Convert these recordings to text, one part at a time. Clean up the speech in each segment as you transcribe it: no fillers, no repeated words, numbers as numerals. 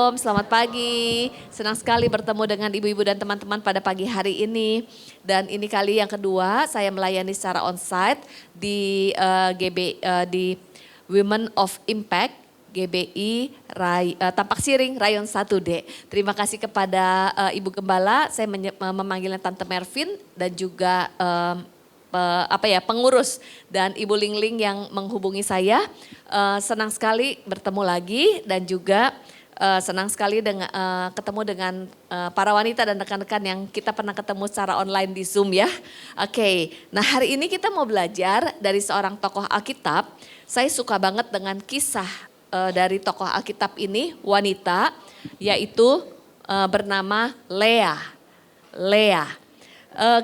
Shalom, selamat pagi. Senang sekali bertemu dengan ibu-ibu dan teman-teman pada pagi hari ini. Dan ini kali yang kedua saya melayani secara onsite di di Women of Impact GBI Tampak Siring Rayon 1D. Terima kasih kepada Ibu Gembala, saya memanggilnya Tante Mervin dan juga pengurus dan Ibu Lingling yang menghubungi saya. Senang sekali bertemu lagi dan juga senang sekali ketemu dengan para wanita dan rekan-rekan yang kita pernah ketemu secara online di Zoom ya. Oke, nah hari ini kita mau belajar dari seorang tokoh Alkitab. Saya suka banget dengan kisah dari tokoh Alkitab ini, wanita, yaitu bernama Leah.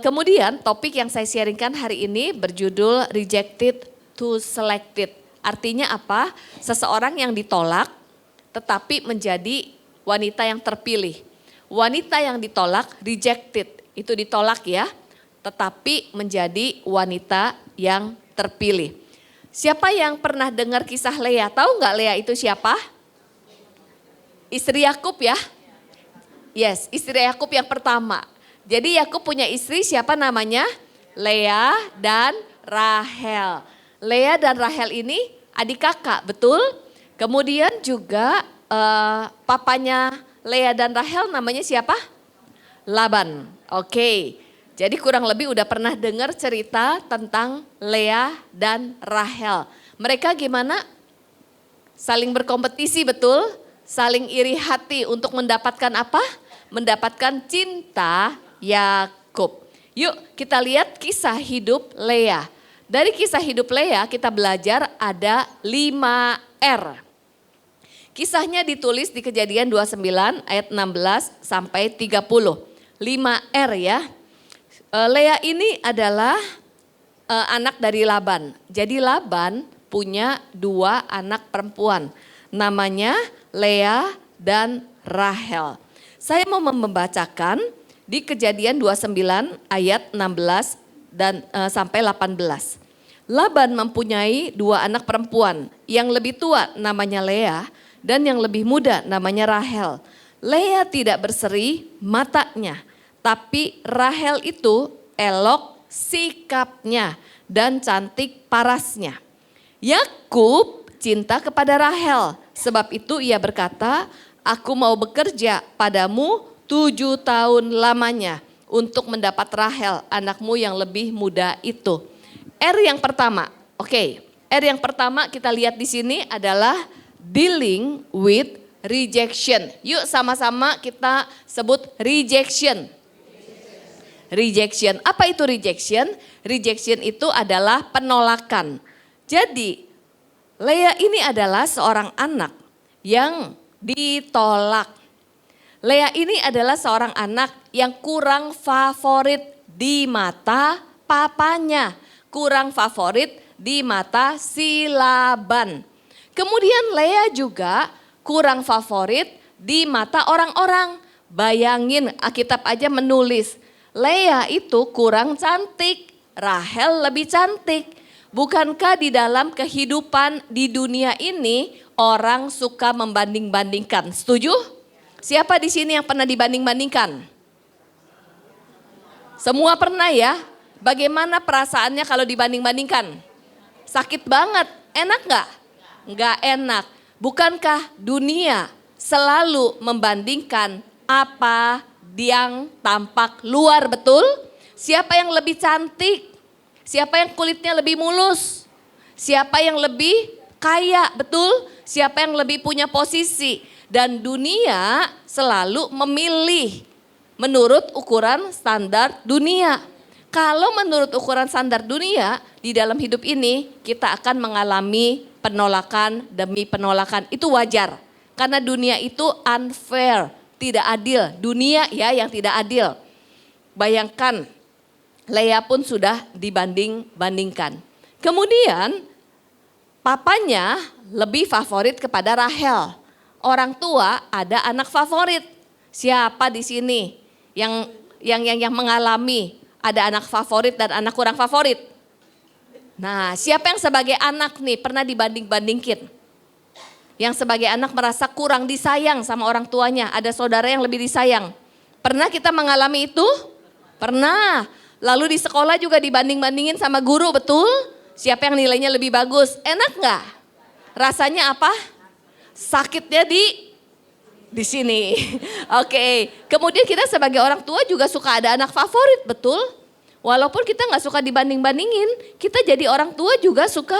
Kemudian topik yang saya sharingkan hari ini berjudul Rejected to Selected. Artinya apa? Seseorang yang ditolak tetapi menjadi wanita yang terpilih. Wanita yang ditolak, rejected, itu ditolak ya, tetapi menjadi wanita yang terpilih. Siapa yang pernah dengar kisah Leah? Tahu nggak Leah itu siapa? Istri Yakub ya? Yes, istri Yakub yang pertama. Jadi Yakub punya istri siapa namanya? Leah dan Rahel. Leah dan Rahel ini adik kakak, betul? Kemudian juga papanya Leah dan Rahel namanya siapa? Laban. Oke. Jadi kurang lebih udah pernah dengar cerita tentang Leah dan Rahel. Mereka gimana? Saling berkompetisi, betul? Saling iri hati untuk mendapatkan apa? Mendapatkan cinta Yakub. Yuk kita lihat kisah hidup Leah. Dari kisah hidup Leah kita belajar ada 5 R. Kisahnya ditulis di Kejadian 29 ayat 16 sampai 30. 5 R ya. Leah ini adalah anak dari Laban. Jadi Laban punya 2 anak perempuan. Namanya Leah dan Rahel. Saya mau membacakan di Kejadian 29 ayat 16 dan sampai 18. Laban mempunyai 2 anak perempuan. Yang lebih tua namanya Leah dan yang lebih muda namanya Rahel. Leah tidak berseri matanya, tapi Rahel itu elok sikapnya dan cantik parasnya. Yakub cinta kepada Rahel, sebab itu ia berkata, aku mau bekerja padamu 7 tahun lamanya untuk mendapat Rahel, anakmu yang lebih muda itu. R yang pertama, oke. R yang pertama kita lihat di sini adalah dealing with rejection. Yuk sama-sama kita sebut rejection. Rejection. Apa itu rejection? Rejection itu adalah penolakan. Jadi Leah ini adalah seorang anak yang ditolak. Leah ini adalah seorang anak yang kurang favorit di mata papanya. Kurang favorit di mata si Laban. Kemudian Leah juga kurang favorit di mata orang-orang. Bayangin Alkitab aja menulis, Leah itu kurang cantik, Rahel lebih cantik. Bukankah di dalam kehidupan di dunia ini orang suka membanding-bandingkan? Setuju? Siapa di sini yang pernah dibanding-bandingkan? Semua pernah ya? Bagaimana perasaannya kalau dibanding-bandingkan? Sakit banget, enak gak? Nggak enak. Bukankah dunia selalu membandingkan apa yang tampak luar, betul? Siapa yang lebih cantik? Siapa yang kulitnya lebih mulus? Siapa yang lebih kaya, betul? Siapa yang lebih punya posisi? Dan dunia selalu memilih menurut ukuran standar dunia. Kalau menurut ukuran standar dunia di dalam hidup ini kita akan mengalami penolakan demi penolakan. Itu wajar karena dunia itu unfair, tidak adil. Dunia ya yang tidak adil. Bayangkan Leah pun sudah dibanding-bandingkan. Kemudian papanya lebih favorit kepada Rahel. Orang tua ada anak favorit. Siapa di sini yang mengalami ada anak favorit dan anak kurang favorit? Nah, siapa yang sebagai anak nih pernah dibanding-bandingkin? yang sebagai anak merasa kurang disayang sama orang tuanya. Ada saudara yang lebih disayang. Pernah kita mengalami itu? Pernah. Lalu di sekolah juga dibanding-bandingin sama guru, betul? Siapa yang nilainya lebih bagus? Enak nggak? Rasanya apa? Sakitnya di sini. Oke. Kemudian kita sebagai orang tua juga suka ada anak favorit, betul? Walaupun kita nggak suka dibanding-bandingin, kita jadi orang tua juga suka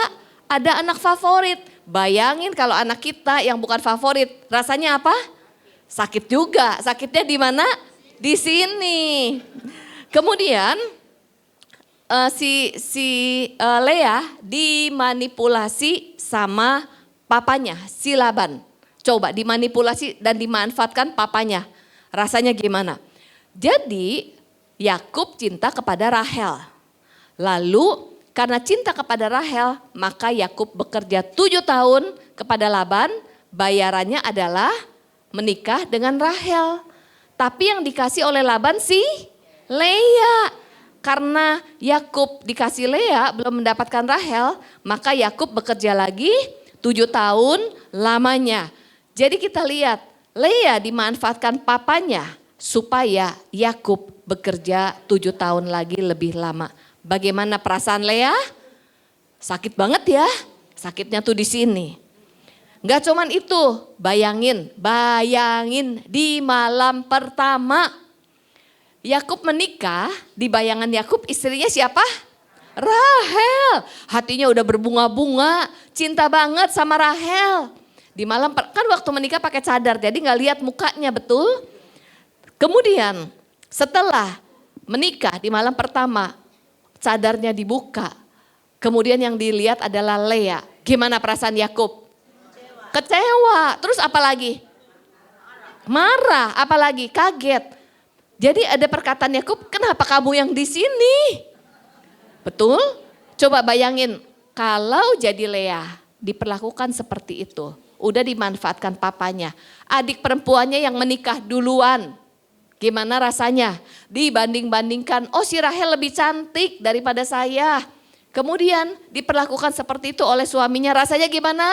ada anak favorit. Bayangin kalau anak kita yang bukan favorit, rasanya apa? Sakit juga. Sakitnya di mana? Di sini. Kemudian si Lea dimanipulasi sama papanya, si Laban. Coba dimanipulasi dan dimanfaatkan papanya. Rasanya gimana? Jadi Yakub cinta kepada Rahel. Lalu karena cinta kepada Rahel, maka Yakub bekerja 7 tahun kepada Laban. Bayarannya adalah menikah dengan Rahel. Tapi yang dikasih oleh Laban si Lea. Karena Yakub dikasih Lea belum mendapatkan Rahel, maka Yakub bekerja lagi 7 tahun lamanya. Jadi kita lihat Lea dimanfaatkan papanya supaya Yakub bekerja 7 tahun lagi lebih lama. Bagaimana perasaan Lea? Sakit banget ya. Sakitnya tuh di sini. Enggak cuman itu, bayangin di malam pertama Yakub menikah, di bayangan Yakub istrinya siapa? Rahel. Hatinya udah berbunga-bunga, cinta banget sama Rahel. Di malam kan waktu menikah pakai cadar, jadi nggak lihat mukanya, betul? Kemudian setelah menikah di malam pertama, cadarnya dibuka. Kemudian yang dilihat adalah Lea. Gimana perasaan Yakub? Kecewa. Terus apa lagi? Marah. Apalagi? Kaget. Jadi ada perkataan Yakub, kenapa kamu yang di sini? Betul? Coba bayangin, kalau jadi Lea diperlakukan seperti itu. Udah dimanfaatkan papanya. Adik perempuannya yang menikah duluan. Gimana rasanya? Dibanding-bandingkan, oh si Rahel lebih cantik daripada saya. Kemudian diperlakukan seperti itu oleh suaminya, rasanya gimana?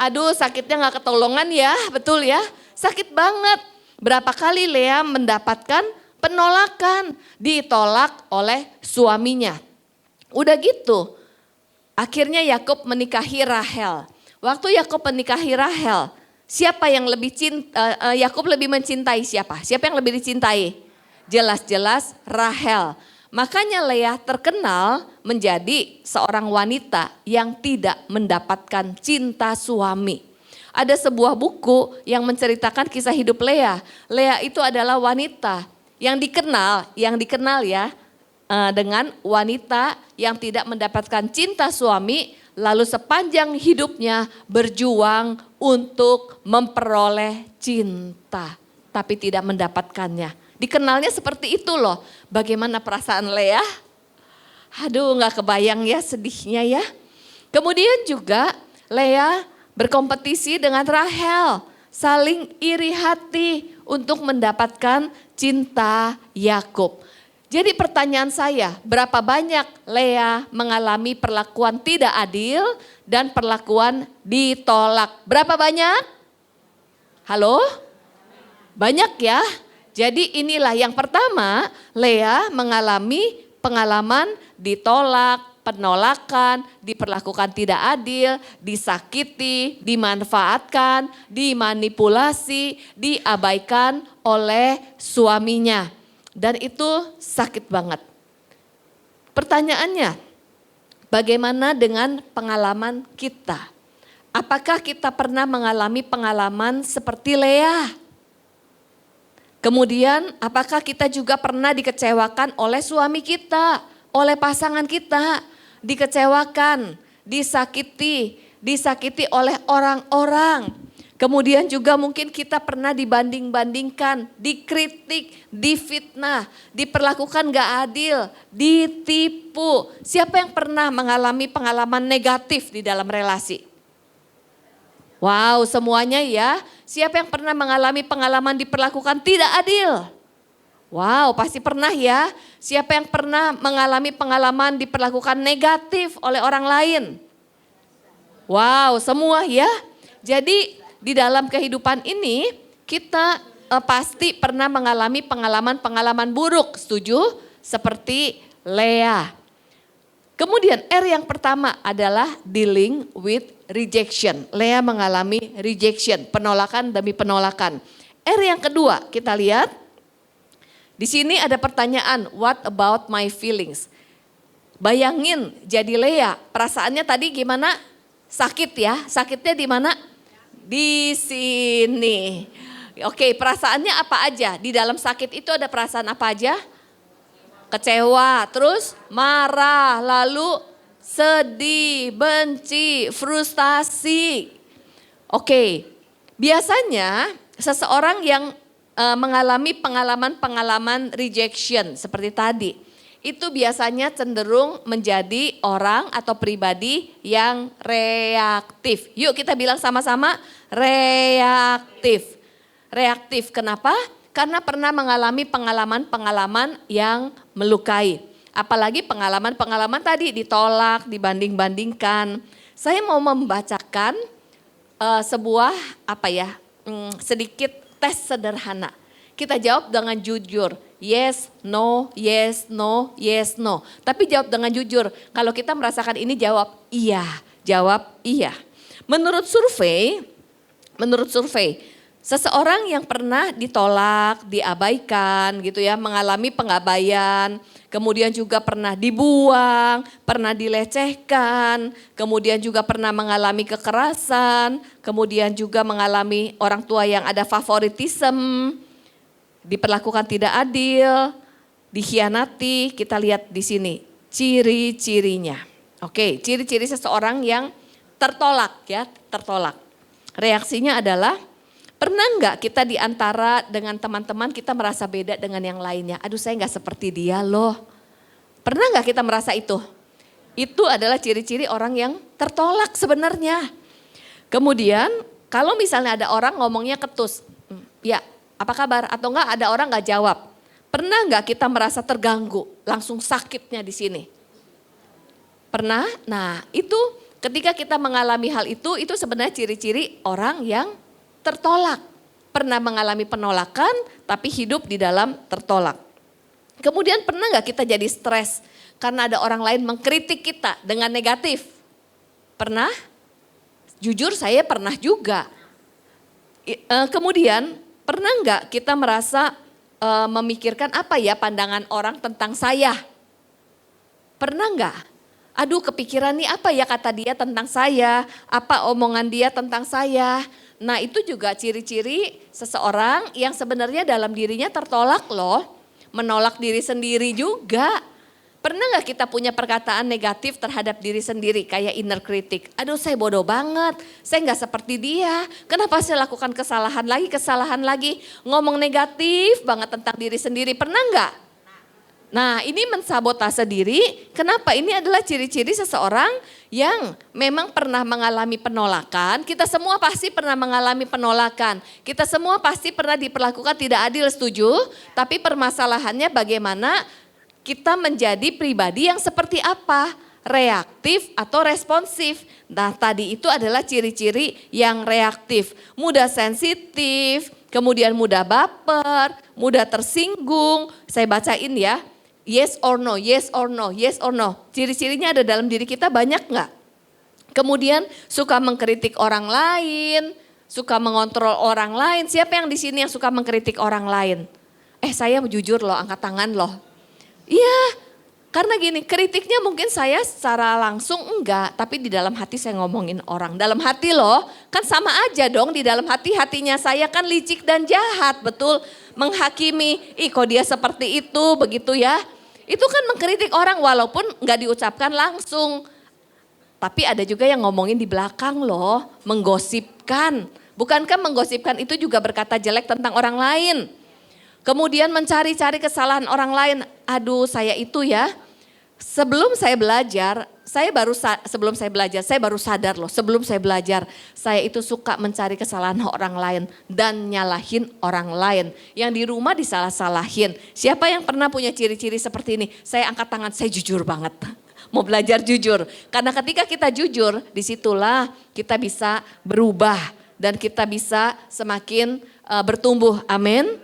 Aduh, sakitnya gak ketolongan ya, betul ya? Sakit banget. Berapa kali Lea mendapatkan penolakan, ditolak oleh suaminya. Udah gitu, akhirnya Yakub menikahi Rahel. Waktu Yakub menikahi Rahel, siapa yang lebih Yakub lebih mencintai siapa? Siapa yang lebih dicintai? Jelas-jelas Rahel. Makanya Lea terkenal menjadi seorang wanita yang tidak mendapatkan cinta suami. Ada sebuah buku yang menceritakan kisah hidup Lea. Lea itu adalah wanita yang dikenal ya dengan wanita yang tidak mendapatkan cinta suami, lalu sepanjang hidupnya berjuang untuk memperoleh cinta, tapi tidak mendapatkannya. Dikenalnya seperti itu loh. Bagaimana perasaan Lea? Aduh, gak kebayang ya sedihnya ya. Kemudian juga Lea berkompetisi dengan Rahel, saling iri hati untuk mendapatkan cinta Yakub. Jadi pertanyaan saya, berapa banyak Lea mengalami perlakuan tidak adil dan perlakuan ditolak? Berapa banyak? Halo? Banyak ya? Jadi inilah yang pertama, Lea mengalami pengalaman ditolak, penolakan, diperlakukan tidak adil, disakiti, dimanfaatkan, dimanipulasi, diabaikan oleh suaminya. Dan itu sakit banget. Pertanyaannya, bagaimana dengan pengalaman kita? Apakah kita pernah mengalami pengalaman seperti Lea? Kemudian apakah kita juga pernah dikecewakan oleh suami kita, oleh pasangan kita, dikecewakan, disakiti oleh orang-orang. Kemudian juga mungkin kita pernah dibanding-bandingkan, dikritik, difitnah, diperlakukan gak adil, ditipu. Siapa yang pernah mengalami pengalaman negatif di dalam relasi? Wow, semuanya ya. Siapa yang pernah mengalami pengalaman diperlakukan tidak adil? Wow, pasti pernah ya. Siapa yang pernah mengalami pengalaman diperlakukan negatif oleh orang lain? Wow, semua ya. Jadi di dalam kehidupan ini kita pasti pernah mengalami pengalaman-pengalaman buruk, setuju? Seperti Lea. Kemudian R yang pertama adalah dealing with rejection. Lea mengalami rejection, penolakan demi penolakan. R yang kedua kita lihat, di sini ada pertanyaan, what about my feelings? Bayangin jadi Lea, perasaannya tadi gimana? Sakit ya, sakitnya di mana? Di sini. Oke, perasaannya apa aja? Di dalam sakit itu ada perasaan apa aja? Kecewa, terus marah, lalu sedih, benci, frustasi. Oke, biasanya seseorang yang mengalami pengalaman-pengalaman rejection seperti tadi, itu biasanya cenderung menjadi orang atau pribadi yang reaktif. Yuk kita bilang sama-sama, reaktif. Reaktif, kenapa? Karena pernah mengalami pengalaman-pengalaman yang melukai. Apalagi pengalaman-pengalaman tadi ditolak, dibanding-bandingkan. Saya mau membacakan sebuah sedikit tes sederhana. Kita jawab dengan jujur. Yes, no, yes, no, yes, no. Tapi jawab dengan jujur. Kalau kita merasakan ini jawab iya. Jawab iya. Menurut survei, seseorang yang pernah ditolak, diabaikan gitu ya, mengalami pengabaian, kemudian juga pernah dibuang, pernah dilecehkan, kemudian juga pernah mengalami kekerasan, kemudian juga mengalami orang tua yang ada favoritisme, diperlakukan tidak adil, dikhianati, kita lihat di sini ciri-cirinya. Oke, ciri-ciri seseorang yang tertolak ya, tertolak. Reaksinya adalah, pernah nggak kita di antara dengan teman-teman kita merasa beda dengan yang lainnya? Aduh saya nggak seperti dia loh. Pernah nggak kita merasa itu? Itu adalah ciri-ciri orang yang tertolak sebenarnya. Kemudian kalau misalnya ada orang ngomongnya ketus, ya apa kabar? Atau enggak ada orang nggak jawab. Pernah nggak kita merasa terganggu, langsung sakitnya di sini? Pernah? Nah itu ketika kita mengalami hal itu sebenarnya ciri-ciri orang yang tertolak, pernah mengalami penolakan tapi hidup di dalam tertolak. Kemudian pernah nggak kita jadi stres karena ada orang lain mengkritik kita dengan negatif? Pernah? Jujur saya pernah juga. Kemudian pernah nggak kita merasa memikirkan apa ya pandangan orang tentang saya? Pernah nggak? Aduh kepikiran nih apa ya kata dia tentang saya, apa omongan dia tentang saya. Nah itu juga ciri-ciri seseorang yang sebenarnya dalam dirinya tertolak loh. Menolak diri sendiri juga. Pernah gak kita punya perkataan negatif terhadap diri sendiri kayak inner critic. Aduh saya bodoh banget, saya gak seperti dia. Kenapa saya lakukan kesalahan lagi. Ngomong negatif banget tentang diri sendiri, pernah gak? Nah ini mensabotase diri, kenapa? Ini adalah ciri-ciri seseorang yang memang pernah mengalami penolakan. Kita semua pasti pernah mengalami penolakan. Kita semua pasti pernah diperlakukan tidak adil, setuju? Tapi permasalahannya bagaimana kita menjadi pribadi yang seperti apa? Reaktif atau responsif. Nah tadi itu adalah ciri-ciri yang reaktif. Mudah sensitif, kemudian mudah baper, mudah tersinggung. Saya bacain ya. Yes or no, yes or no, yes or no. Ciri-cirinya ada dalam diri kita banyak nggak? Kemudian suka mengkritik orang lain, suka mengontrol orang lain. Siapa yang di sini yang suka mengkritik orang lain? Saya jujur loh, angkat tangan loh. Iya, karena gini, kritiknya mungkin saya secara langsung enggak, tapi di dalam hati saya ngomongin orang. Dalam hati loh, kan sama aja dong di dalam hatinya saya kan licik dan jahat, betul? Menghakimi, kok dia seperti itu, begitu ya. Itu kan mengkritik orang walaupun enggak diucapkan langsung. Tapi ada juga yang ngomongin di belakang loh, menggosipkan. Bukankah menggosipkan itu juga berkata jelek tentang orang lain? Kemudian mencari-cari kesalahan orang lain. Aduh saya itu ya, sebelum saya belajar, saya baru sadar loh. Sebelum saya belajar, saya itu suka mencari kesalahan orang lain dan nyalahin orang lain. Yang di rumah disalah-salahin. Siapa yang pernah punya ciri-ciri seperti ini? Saya angkat tangan, saya jujur banget. mau belajar jujur. Karena ketika kita jujur, disitulah kita bisa berubah dan kita bisa semakin bertumbuh. Amin.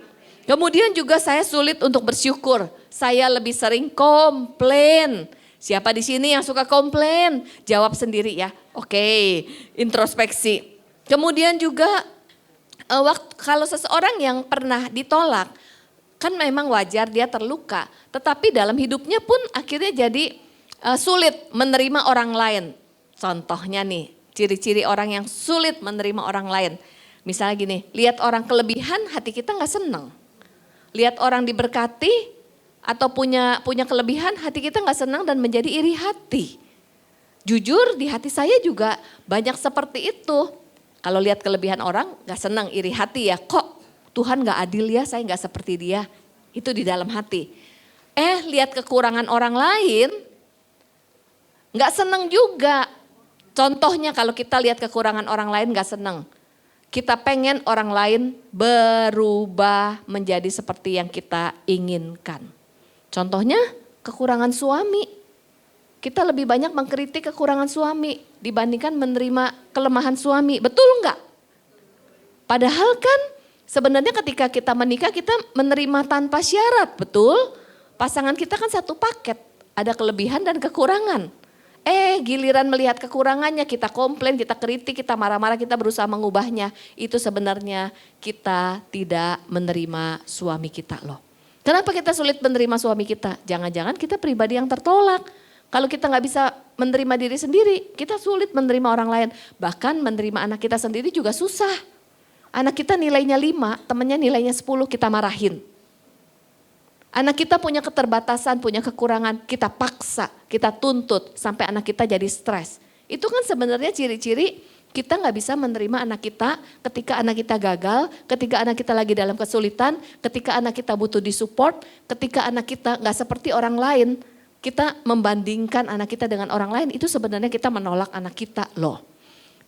Kemudian juga saya sulit untuk bersyukur. Saya lebih sering komplain. Siapa di sini yang suka komplain? Jawab sendiri ya. Oke, introspeksi. Kemudian juga kalau seseorang yang pernah ditolak, kan memang wajar dia terluka. Tetapi dalam hidupnya pun akhirnya jadi sulit menerima orang lain. Contohnya nih, ciri-ciri orang yang sulit menerima orang lain. Misalnya gini, lihat orang kelebihan hati kita gak senang. Lihat orang diberkati atau punya kelebihan hati kita gak senang dan menjadi iri hati. Jujur di hati saya juga banyak seperti itu. Kalau lihat kelebihan orang gak senang, iri hati ya, kok Tuhan gak adil ya, saya gak seperti dia. Itu di dalam hati. Lihat kekurangan orang lain, gak senang juga. Contohnya kalau kita lihat kekurangan orang lain gak senang. Kita pengen orang lain berubah menjadi seperti yang kita inginkan. Contohnya kekurangan suami. Kita lebih banyak mengkritik kekurangan suami dibandingkan menerima kelemahan suami. Betul enggak? Padahal kan sebenarnya ketika kita menikah kita menerima tanpa syarat, betul? Pasangan kita kan satu paket, ada kelebihan dan kekurangan. Giliran melihat kekurangannya kita komplain, kita kritik, kita marah-marah, kita berusaha mengubahnya. Itu sebenarnya kita tidak menerima suami kita loh. Kenapa kita sulit menerima suami kita? Jangan-jangan kita pribadi yang tertolak. Kalau kita nggak bisa menerima diri sendiri, kita sulit menerima orang lain. Bahkan menerima anak kita sendiri juga susah. Anak kita nilainya 5, temannya nilainya 10, kita marahin. Anak kita punya keterbatasan, punya kekurangan, kita paksa, kita tuntut sampai anak kita jadi stres. Itu kan sebenarnya ciri-ciri kita nggak bisa menerima anak kita ketika anak kita gagal, ketika anak kita lagi dalam kesulitan, ketika anak kita butuh disupport, ketika anak kita nggak seperti orang lain. Kita membandingkan anak kita dengan orang lain, itu sebenarnya kita menolak anak kita loh.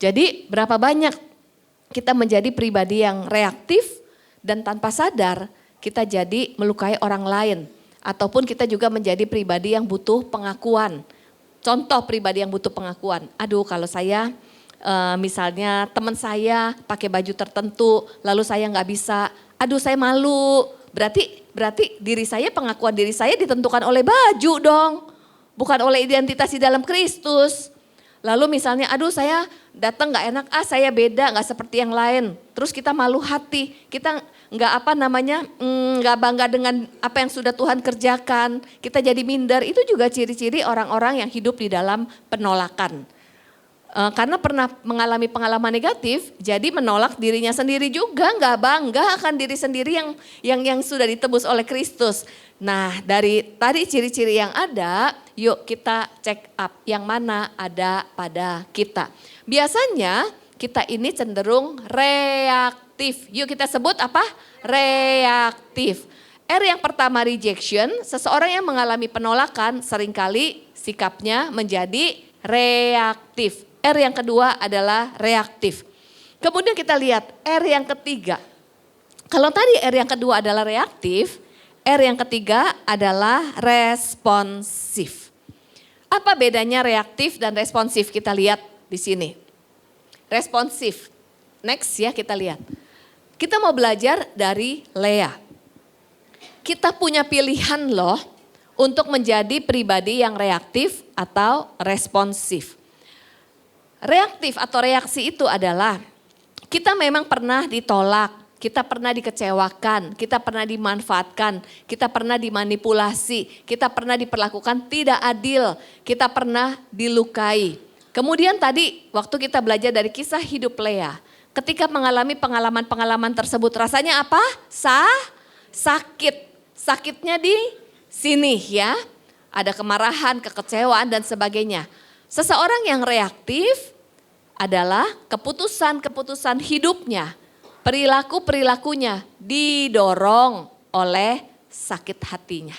Jadi berapa banyak kita menjadi pribadi yang reaktif dan tanpa sadar kita jadi melukai orang lain. Ataupun kita juga menjadi pribadi yang butuh pengakuan. Contoh pribadi yang butuh pengakuan, aduh kalau saya misalnya teman saya pakai baju tertentu lalu saya nggak bisa, aduh saya malu. Berarti diri saya, pengakuan diri saya ditentukan oleh baju dong. Bukan oleh identitas di dalam Kristus. Lalu misalnya aduh saya datang gak enak, saya beda gak seperti yang lain. Terus kita malu hati, kita gak gak bangga dengan apa yang sudah Tuhan kerjakan. Kita jadi minder, itu juga ciri-ciri orang-orang yang hidup di dalam penolakan. Karena pernah mengalami pengalaman negatif, jadi menolak dirinya sendiri juga, nggak bangga akan diri sendiri yang sudah ditebus oleh Kristus. Nah dari tadi ciri-ciri yang ada, yuk kita check up yang mana ada pada kita. Biasanya kita ini cenderung reaktif. Yuk kita sebut apa? Reaktif. R yang pertama rejection, seseorang yang mengalami penolakan seringkali sikapnya menjadi reaktif. R yang kedua adalah reaktif. Kemudian kita lihat R yang ketiga. Kalau tadi R yang kedua adalah reaktif, R yang ketiga adalah responsif. Apa bedanya reaktif dan responsif? Kita lihat di sini. Responsif. Next ya kita lihat. Kita mau belajar dari Lea. Kita punya pilihan loh untuk menjadi pribadi yang reaktif atau responsif. Reaktif atau reaksi itu adalah kita memang pernah ditolak, kita pernah dikecewakan, kita pernah dimanfaatkan, kita pernah dimanipulasi, kita pernah diperlakukan tidak adil, kita pernah dilukai. Kemudian tadi waktu kita belajar dari kisah hidup Lea, ketika mengalami pengalaman-pengalaman tersebut rasanya apa? Sakit. Sakitnya di sini ya, ada kemarahan, kekecewaan dan sebagainya. Seseorang yang reaktif adalah keputusan-keputusan hidupnya, perilaku-perilakunya didorong oleh sakit hatinya.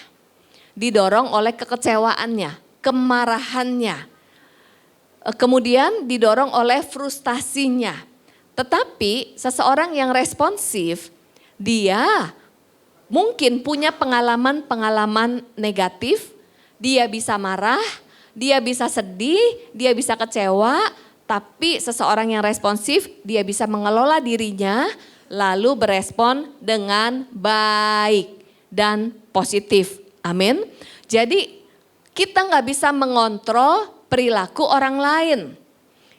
Didorong oleh kekecewaannya, kemarahannya. Kemudian didorong oleh frustasinya. Tetapi seseorang yang responsif, dia mungkin punya pengalaman-pengalaman negatif, dia bisa marah, dia bisa sedih, dia bisa kecewa, tapi seseorang yang responsif dia bisa mengelola dirinya lalu berespon dengan baik dan positif. Amin. Jadi kita nggak bisa mengontrol perilaku orang lain.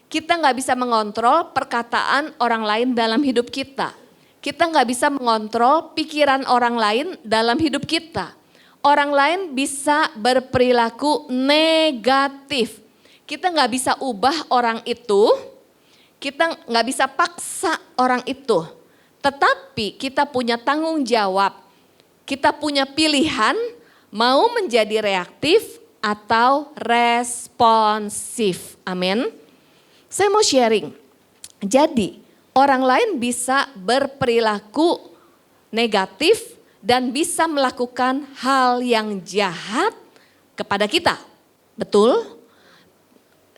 Kita nggak bisa mengontrol perkataan orang lain dalam hidup kita. Kita nggak bisa mengontrol pikiran orang lain dalam hidup kita. Orang lain bisa berperilaku negatif. Kita nggak bisa ubah orang itu, kita nggak bisa paksa orang itu. Tetapi kita punya tanggung jawab, kita punya pilihan mau menjadi reaktif atau responsif. Amin. Saya mau sharing. Jadi orang lain bisa berperilaku negatif dan bisa melakukan hal yang jahat kepada kita. Betul?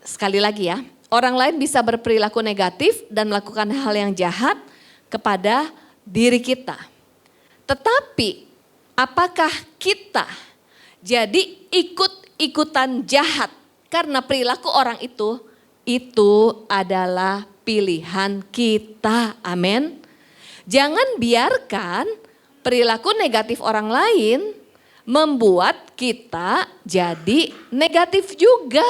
Sekali lagi ya, orang lain bisa berperilaku negatif dan melakukan hal yang jahat kepada diri kita. Tetapi apakah kita jadi ikut-ikutan jahat karena perilaku orang itu? Itu adalah pilihan kita. Amin. Jangan biarkan perilaku negatif orang lain membuat kita jadi negatif juga.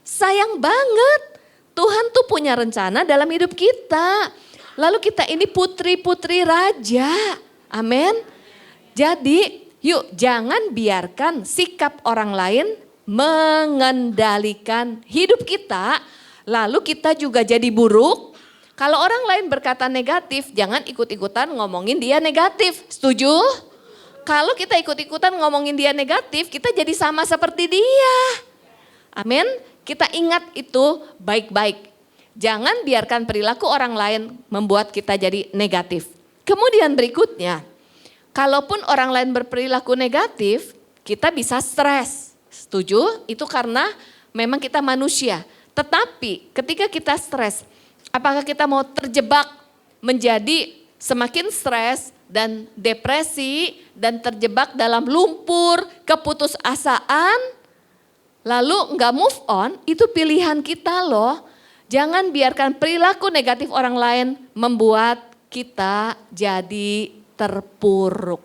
Sayang banget, Tuhan tuh punya rencana dalam hidup kita. Lalu kita ini putri-putri raja, amin. Jadi yuk jangan biarkan sikap orang lain mengendalikan hidup kita. Lalu kita juga jadi buruk. Kalau orang lain berkata negatif, jangan ikut-ikutan ngomongin dia negatif. Setuju? Kalau kita ikut-ikutan ngomongin dia negatif, kita jadi sama seperti dia. Amin. Kita ingat itu baik-baik. Jangan biarkan perilaku orang lain membuat kita jadi negatif. Kemudian berikutnya, kalaupun orang lain berperilaku negatif, kita bisa stres. Setuju? Itu karena memang kita manusia. Tetapi ketika kita stres, apakah kita mau terjebak menjadi semakin stres dan depresi dan terjebak dalam lumpur, keputusasaan, lalu enggak move on? Itu pilihan kita loh. Jangan biarkan perilaku negatif orang lain membuat kita jadi terpuruk.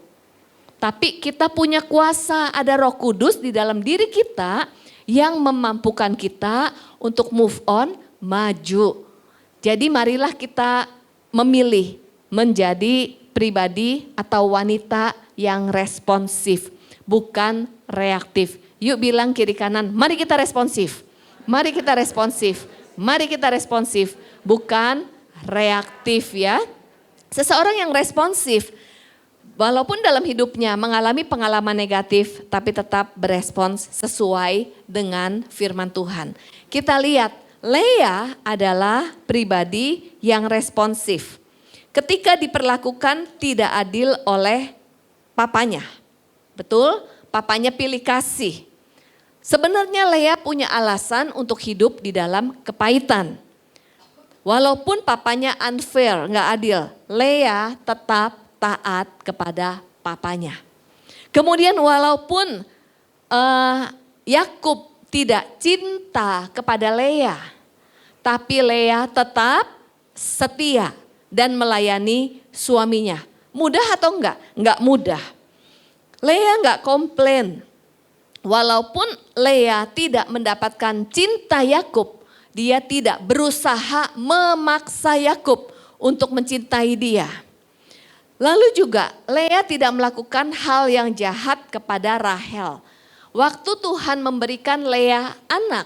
Tapi kita punya kuasa, ada Roh Kudus di dalam diri kita yang memampukan kita untuk move on, maju. Jadi marilah kita memilih menjadi pribadi atau wanita yang responsif, bukan reaktif. Yuk bilang kiri kanan, mari kita responsif. Mari kita responsif. Mari kita responsif, bukan reaktif ya. Seseorang yang responsif, walaupun dalam hidupnya mengalami pengalaman negatif, tapi tetap berespons sesuai dengan firman Tuhan. Kita lihat, Lea adalah pribadi yang responsif. Ketika diperlakukan tidak adil oleh papanya. Betul? Papanya pilih kasih. Sebenarnya Lea punya alasan untuk hidup di dalam kepahitan. Walaupun papanya unfair, gak adil, Lea tetap taat kepada papanya. Kemudian walaupun Yakub tidak cinta kepada Lea, tapi Lea tetap setia dan melayani suaminya. Mudah atau enggak? Enggak mudah. Lea enggak komplain. Walaupun Lea tidak mendapatkan cinta Yakub, dia tidak berusaha memaksa Yakub untuk mencintai dia. Lalu juga Lea tidak melakukan hal yang jahat kepada Rahel. Waktu Tuhan memberikan Lea anak,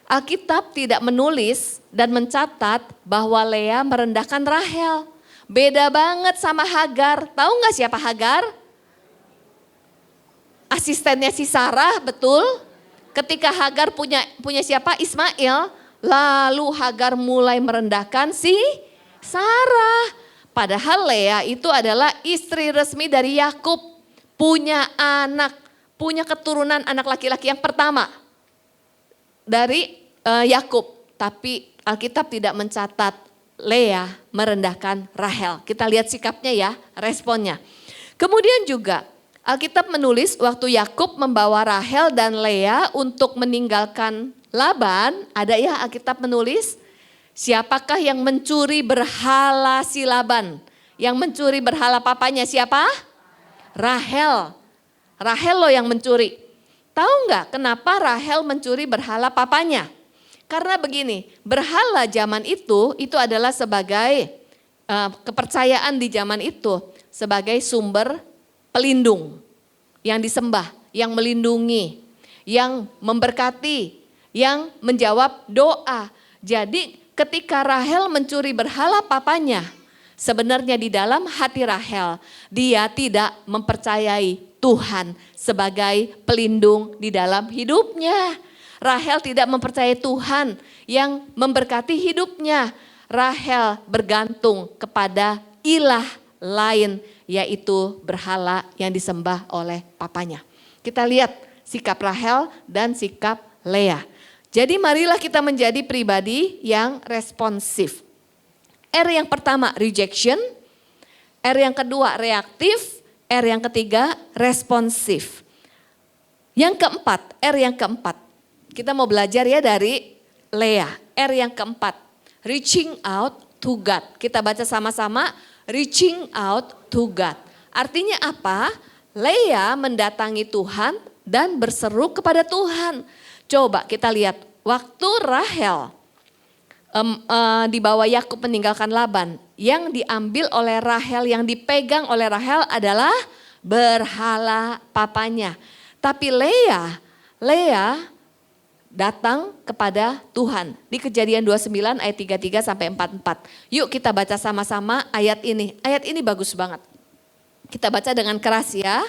Alkitab tidak menulis dan mencatat bahwa Lea merendahkan Rahel. Beda banget sama Hagar. Tahu nggak siapa Hagar? Asistennya si Sarah, betul. Ketika Hagar punya siapa? Ismail. Lalu Hagar mulai merendahkan si Sarah. Padahal Lea itu adalah istri resmi dari Yakub. Punya anak, punya keturunan anak laki-laki yang pertama dari Yakub. Tapi Alkitab tidak mencatat Lea merendahkan Rahel. Kita lihat sikapnya ya, responnya. Kemudian juga Alkitab menulis waktu Yakub membawa Rahel dan Lea untuk meninggalkan Laban, ada ya Alkitab menulis, siapakah yang mencuri berhala si Laban? Yang mencuri berhala papanya siapa? Rahel. Rahel loh yang mencuri. Tahu nggak kenapa Rahel mencuri berhala papanya? Karena begini, berhala zaman itu adalah sebagai kepercayaan di zaman itu sebagai sumber pelindung yang disembah, yang melindungi, yang memberkati, yang menjawab doa. Jadi ketika Rahel mencuri berhala papanya, sebenarnya di dalam hati Rahel, dia tidak mempercayai Tuhan sebagai pelindung di dalam hidupnya. Rahel tidak mempercayai Tuhan yang memberkati hidupnya. Rahel bergantung kepada ilah lain, yaitu berhala yang disembah oleh papanya. Kita lihat sikap Rahel dan sikap Lea. Jadi marilah kita menjadi pribadi yang responsif. R yang pertama rejection, R yang kedua reaktif, R yang ketiga responsif. Yang keempat, R yang keempat. Kita mau belajar ya dari Lea. R yang keempat, reaching out to God. Kita baca sama-sama, reaching out to God. Artinya apa? Lea mendatangi Tuhan dan berseru kepada Tuhan. Coba kita lihat, waktu Rahel dibawa Yakub meninggalkan Laban, yang diambil oleh Rahel, yang dipegang oleh Rahel adalah berhala papanya. Tapi Lea datang kepada Tuhan. Di Kejadian 29 ayat 33 sampai 44. Yuk kita baca sama-sama ayat ini. Ayat ini bagus banget. Kita baca dengan keras ya.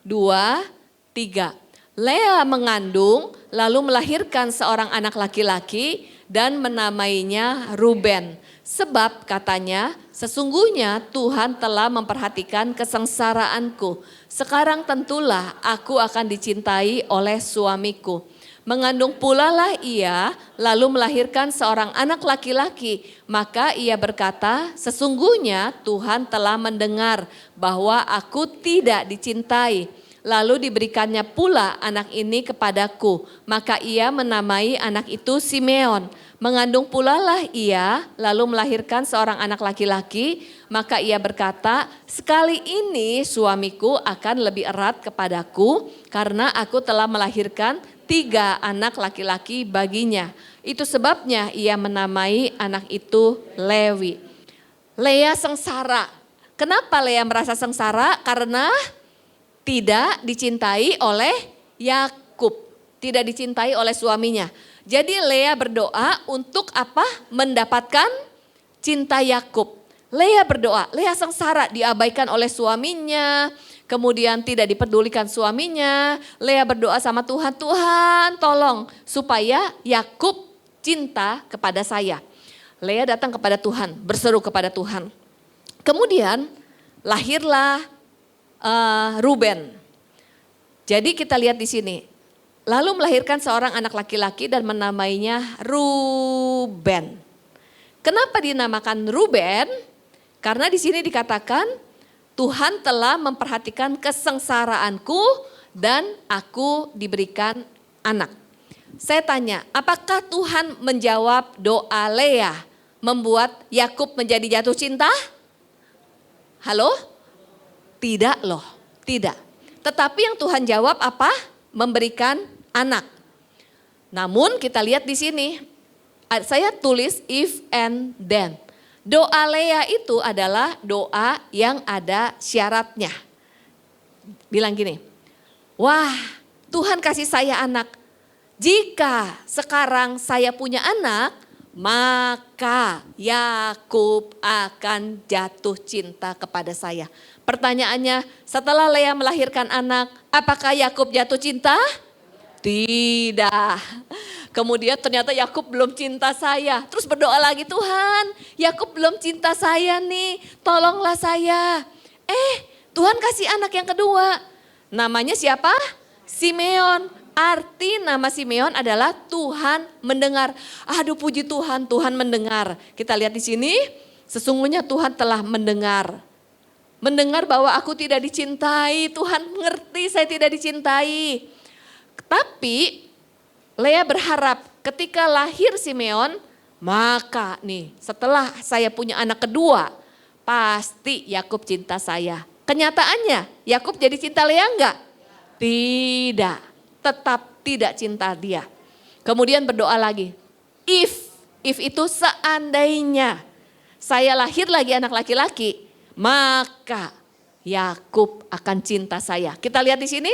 2, 3. Lea mengandung lalu melahirkan seorang anak laki-laki dan menamainya Ruben. Sebab katanya, sesungguhnya Tuhan telah memperhatikan kesengsaraanku. Sekarang tentulah aku akan dicintai oleh suamiku. Mengandung pula lah ia, lalu melahirkan seorang anak laki-laki. Maka ia berkata, sesungguhnya Tuhan telah mendengar bahwa aku tidak dicintai. Lalu diberikannya pula anak ini kepadaku. Maka ia menamai anak itu Simeon. Mengandung pula lah ia, lalu melahirkan seorang anak laki-laki. Maka ia berkata, sekali ini suamiku akan lebih erat kepadaku karena aku telah melahirkan 3 anak laki-laki baginya. Itu sebabnya ia menamai anak itu Lewi. Lea sengsara. Kenapa Lea merasa sengsara? Karena tidak dicintai oleh Yakub. Tidak dicintai oleh suaminya. Jadi Lea berdoa untuk apa? Mendapatkan cinta Yakub. Lea berdoa, Lea sengsara, diabaikan oleh suaminya, kemudian tidak dipedulikan suaminya. Lea berdoa sama Tuhan, Tuhan tolong supaya Yakub cinta kepada saya. Lea datang kepada Tuhan, berseru kepada Tuhan. Kemudian lahirlah Ruben. Jadi kita lihat di sini. Lalu melahirkan seorang anak laki-laki dan menamainya Ruben. Kenapa dinamakan Ruben? Karena di sini dikatakan Tuhan telah memperhatikan kesengsaraanku dan aku diberikan anak. Saya tanya, apakah Tuhan menjawab doa Lea membuat Yakub menjadi jatuh cinta? Halo? Tidak loh, tidak. Tetapi yang Tuhan jawab apa? Memberikan anak. Namun kita lihat di sini, saya tulis if and then. Doa Lea itu adalah doa yang ada syaratnya. Bilang gini, wah Tuhan kasih saya anak. Jika sekarang saya punya anak, maka Yakub akan jatuh cinta kepada saya. Pertanyaannya, setelah Lea melahirkan anak, apakah Yakub jatuh cinta? Tidak. Kemudian ternyata Yakub belum cinta saya. Terus berdoa lagi, Tuhan, Yakub belum cinta saya nih, tolonglah saya. Tuhan kasih anak yang kedua. Namanya siapa? Simeon. Arti nama Simeon adalah Tuhan mendengar. Aduh puji Tuhan, Tuhan mendengar. Kita lihat di sini, sesungguhnya Tuhan telah mendengar. mendengar bahwa aku tidak dicintai. Tuhan mengerti saya tidak dicintai. Tapi Lea berharap ketika lahir Simeon, maka nih setelah saya punya anak kedua, pasti Yakub cinta saya. Kenyataannya Yakub jadi cinta Lea enggak? Tidak, tetap tidak cinta dia. Kemudian berdoa lagi, if itu seandainya saya lahir lagi anak laki-laki, maka Yakub akan cinta saya. Kita lihat di sini,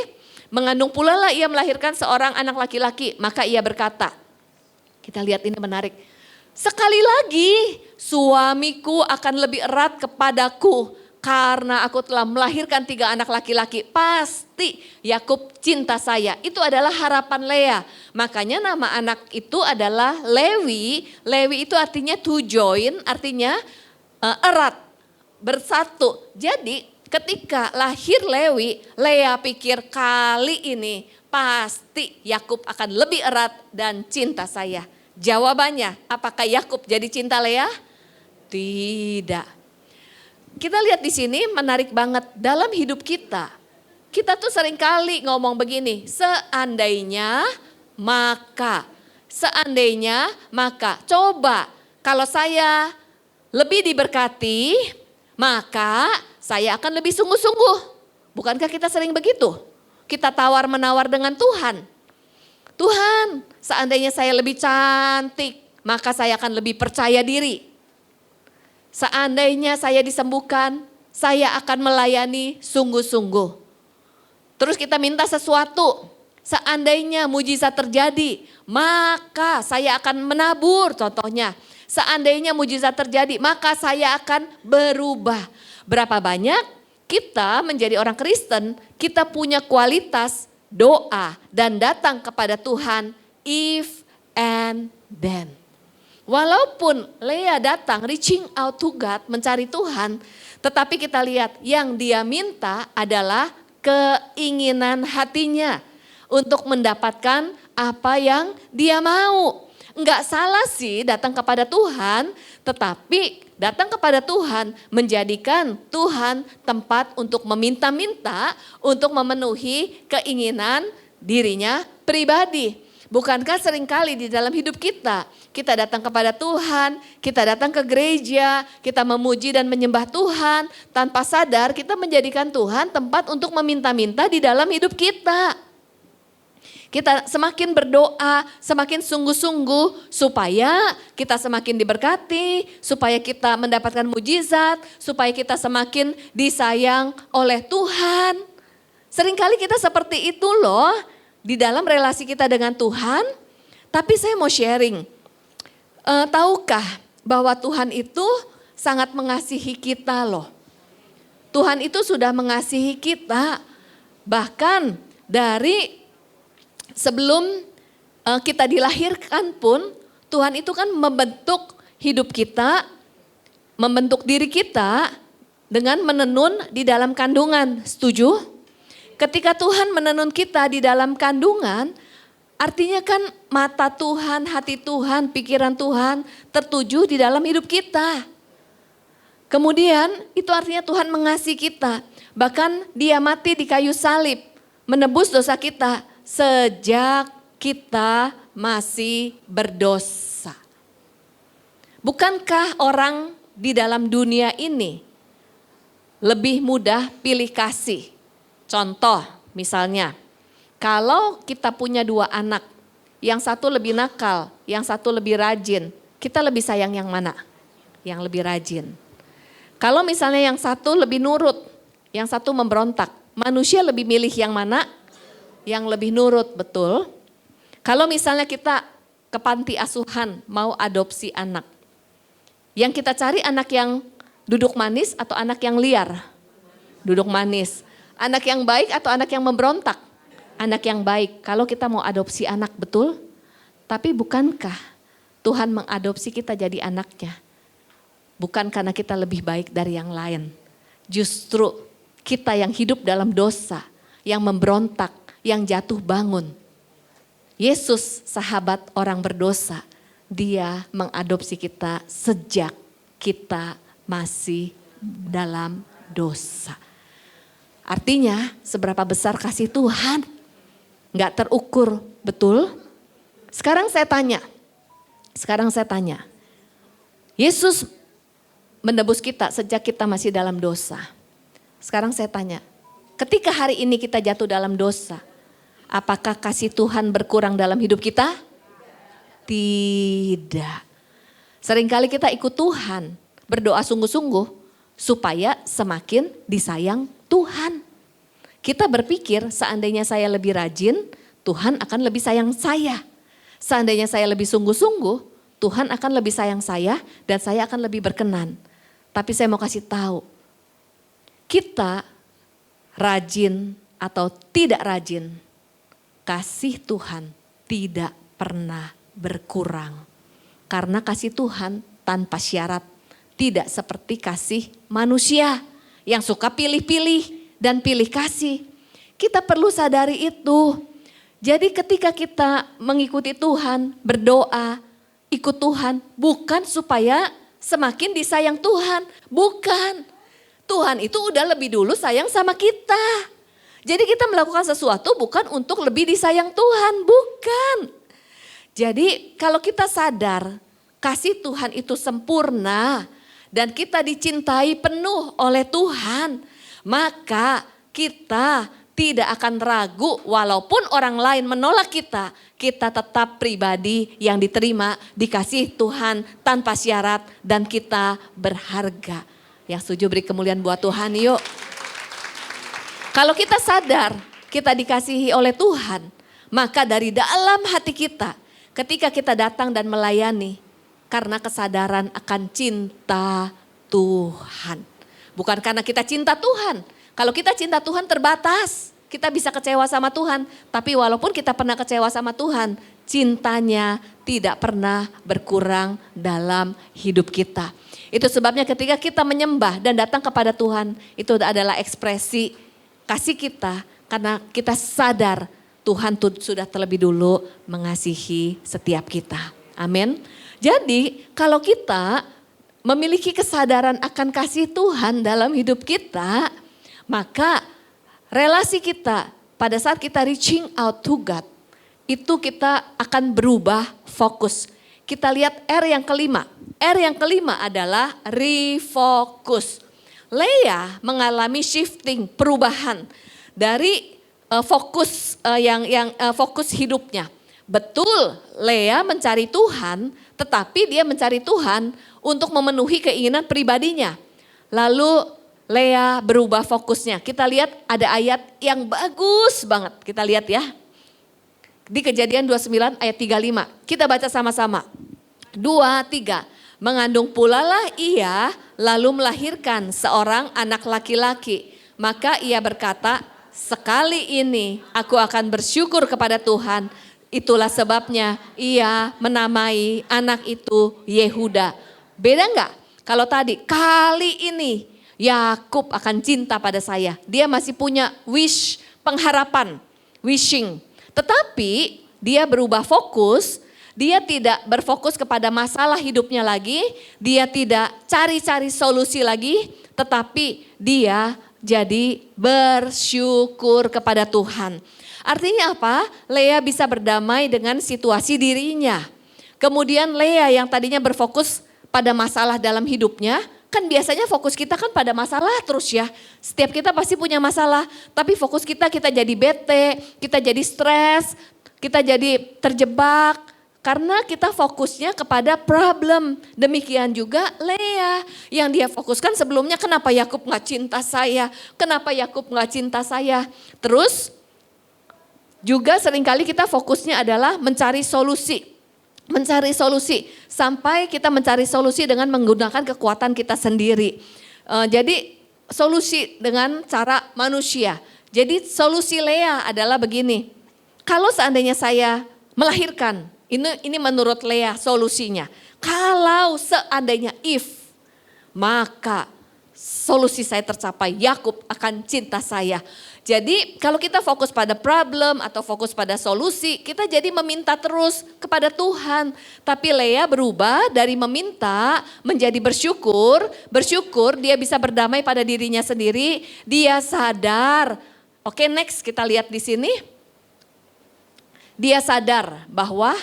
mengandung pula lah ia melahirkan seorang anak laki-laki, maka ia berkata, kita lihat ini menarik. Sekali lagi suamiku akan lebih erat kepadaku karena aku telah melahirkan 3 anak laki-laki. Pasti Yakub cinta saya. Itu adalah harapan Lea. Makanya nama anak itu adalah Lewi. Lewi itu artinya to join, artinya erat, bersatu. Jadi ketika lahir Lewi, Lea pikir kali ini pasti Yakub akan lebih erat dan cinta saya. Jawabannya, apakah Yakub jadi cinta Lea? Tidak. Kita lihat di sini menarik banget dalam hidup kita. Kita tuh seringkali ngomong begini, seandainya maka. Coba kalau saya lebih diberkati, maka saya akan lebih sungguh-sungguh. Bukankah kita sering begitu? Kita tawar-menawar dengan Tuhan. Tuhan, seandainya saya lebih cantik, maka saya akan lebih percaya diri. Seandainya saya disembuhkan, saya akan melayani sungguh-sungguh. Terus kita minta sesuatu, seandainya mujizat terjadi, maka saya akan menabur contohnya. Seandainya mujizat terjadi, maka saya akan berubah. Berapa banyak kita menjadi orang Kristen, kita punya kualitas doa dan datang kepada Tuhan if and then. Walaupun Lea datang reaching out to God, mencari Tuhan, tetapi kita lihat yang dia minta adalah keinginan hatinya untuk mendapatkan apa yang dia mau. Enggak salah sih datang kepada Tuhan, tetapi datang kepada Tuhan menjadikan Tuhan tempat untuk meminta-minta, untuk memenuhi keinginan dirinya pribadi. Bukankah seringkali di dalam hidup kita datang kepada Tuhan, kita datang ke gereja, kita memuji dan menyembah Tuhan, tanpa sadar kita menjadikan Tuhan tempat untuk meminta-minta di dalam hidup kita. Kita semakin berdoa, semakin sungguh-sungguh supaya kita semakin diberkati, supaya kita mendapatkan mujizat, supaya kita semakin disayang oleh Tuhan. Seringkali kita seperti itu loh di dalam relasi kita dengan Tuhan. Tapi saya mau sharing, tahukah bahwa Tuhan itu sangat mengasihi kita loh. Tuhan itu sudah mengasihi kita, bahkan dari sebelum kita dilahirkan pun Tuhan itu kan membentuk hidup kita, membentuk diri kita dengan menenun di dalam kandungan. Setuju? Ketika Tuhan menenun kita di dalam kandungan, artinya kan mata Tuhan, hati Tuhan, pikiran Tuhan tertuju di dalam hidup kita. Kemudian itu artinya Tuhan mengasihi kita. Bahkan dia mati di kayu salib, menebus dosa kita sejak kita masih berdosa. Bukankah orang di dalam dunia ini lebih mudah pilih kasih? Contoh misalnya, kalau kita punya 2 anak, yang satu lebih nakal, yang satu lebih rajin, kita lebih sayang yang mana? Yang lebih rajin. Kalau misalnya yang satu lebih nurut, yang satu memberontak, manusia lebih milih yang mana? Yang lebih nurut, betul. Kalau misalnya kita ke panti asuhan mau adopsi anak, yang kita cari anak yang duduk manis atau anak yang liar? Duduk manis. Anak yang baik atau anak yang memberontak? Anak yang baik. Kalau kita mau adopsi anak, betul? Tapi bukankah Tuhan mengadopsi kita jadi anaknya? Bukan karena kita lebih baik dari yang lain. Justru kita yang hidup dalam dosa, yang memberontak, yang jatuh bangun. Yesus sahabat orang berdosa, dia mengadopsi kita sejak kita masih dalam dosa. Artinya seberapa besar kasih Tuhan gak terukur, betul? Sekarang saya tanya, Yesus menebus kita sejak kita masih dalam dosa. Sekarang saya tanya, ketika hari ini kita jatuh dalam dosa, apakah kasih Tuhan berkurang dalam hidup kita? Tidak. Seringkali kita ikut Tuhan, berdoa sungguh-sungguh supaya semakin disayang Tuhan. Kita berpikir seandainya saya lebih rajin, Tuhan akan lebih sayang saya. Seandainya saya lebih sungguh-sungguh, Tuhan akan lebih sayang saya dan saya akan lebih berkenan. Tapi saya mau kasih tahu, kita rajin atau tidak rajin, kasih Tuhan tidak pernah berkurang. Karena kasih Tuhan tanpa syarat, tidak seperti kasih manusia yang suka pilih-pilih dan pilih kasih. Kita perlu sadari itu. Jadi ketika kita mengikuti Tuhan, berdoa, ikut Tuhan, bukan supaya semakin disayang Tuhan. Bukan. Tuhan itu udah lebih dulu sayang sama kita. Jadi kita melakukan sesuatu bukan untuk lebih disayang Tuhan, bukan. Jadi kalau kita sadar kasih Tuhan itu sempurna dan kita dicintai penuh oleh Tuhan, maka kita tidak akan ragu walaupun orang lain menolak kita, kita tetap pribadi yang diterima, dikasih Tuhan tanpa syarat dan kita berharga. Yang setuju beri kemuliaan buat Tuhan yuk. Kalau kita sadar kita dikasihi oleh Tuhan, maka dari dalam hati kita ketika kita datang dan melayani karena kesadaran akan cinta Tuhan. Bukan karena kita cinta Tuhan. Kalau kita cinta Tuhan terbatas, kita bisa kecewa sama Tuhan. Tapi walaupun kita pernah kecewa sama Tuhan, cintanya tidak pernah berkurang dalam hidup kita. Itu sebabnya ketika kita menyembah dan datang kepada Tuhan, itu adalah ekspresi kasih kita. Karena kita sadar Tuhan sudah terlebih dulu mengasihi setiap kita. Amin. Jadi kalau kita memiliki kesadaran akan kasih Tuhan dalam hidup kita, maka relasi kita pada saat kita reaching out to God, itu kita akan berubah fokus. Kita lihat R yang kelima. R yang kelima adalah refocus. Leah mengalami shifting, perubahan dari fokus fokus hidupnya. Betul, Leah mencari Tuhan, tetapi dia mencari Tuhan untuk memenuhi keinginan pribadinya. Lalu Leah berubah fokusnya. Kita lihat ada ayat yang bagus banget. Kita lihat ya. Di Kejadian 29 ayat 35. Kita baca sama-sama. 2, 3. Mengandung pula lah ia lalu melahirkan seorang anak laki-laki. Maka ia berkata, sekali ini aku akan bersyukur kepada Tuhan. Itulah sebabnya ia menamai anak itu Yehuda. Beda enggak? Kalau tadi kali ini Yakub akan cinta pada saya. Dia masih punya wish, pengharapan, wishing. Tetapi dia berubah fokus, dia tidak berfokus kepada masalah hidupnya lagi. Dia tidak cari-cari solusi lagi, tetapi dia jadi bersyukur kepada Tuhan. Artinya apa? Leah bisa berdamai dengan situasi dirinya. Kemudian Leah yang tadinya berfokus pada masalah dalam hidupnya, kan biasanya fokus kita kan pada masalah terus ya. Setiap kita pasti punya masalah, tapi fokus kita jadi bete, kita jadi stres, kita jadi terjebak. Karena kita fokusnya kepada problem. Demikian juga Leah yang dia fokuskan sebelumnya, kenapa Yakub gak cinta saya, kenapa Yakub gak cinta saya. Terus juga seringkali kita fokusnya adalah mencari solusi. Mencari solusi sampai kita mencari solusi dengan menggunakan kekuatan kita sendiri. Jadi solusi dengan cara manusia. Jadi solusi Leah adalah begini. Kalau seandainya saya melahirkan, ini menurut Leah solusinya. Kalau seandainya maka solusi saya tercapai, Yakub akan cinta saya. Jadi kalau kita fokus pada problem atau fokus pada solusi, kita jadi meminta terus kepada Tuhan. Tapi Lea berubah dari meminta menjadi bersyukur. Bersyukur dia bisa berdamai pada dirinya sendiri, dia sadar. Oke, next kita lihat di sini. Dia sadar bahwa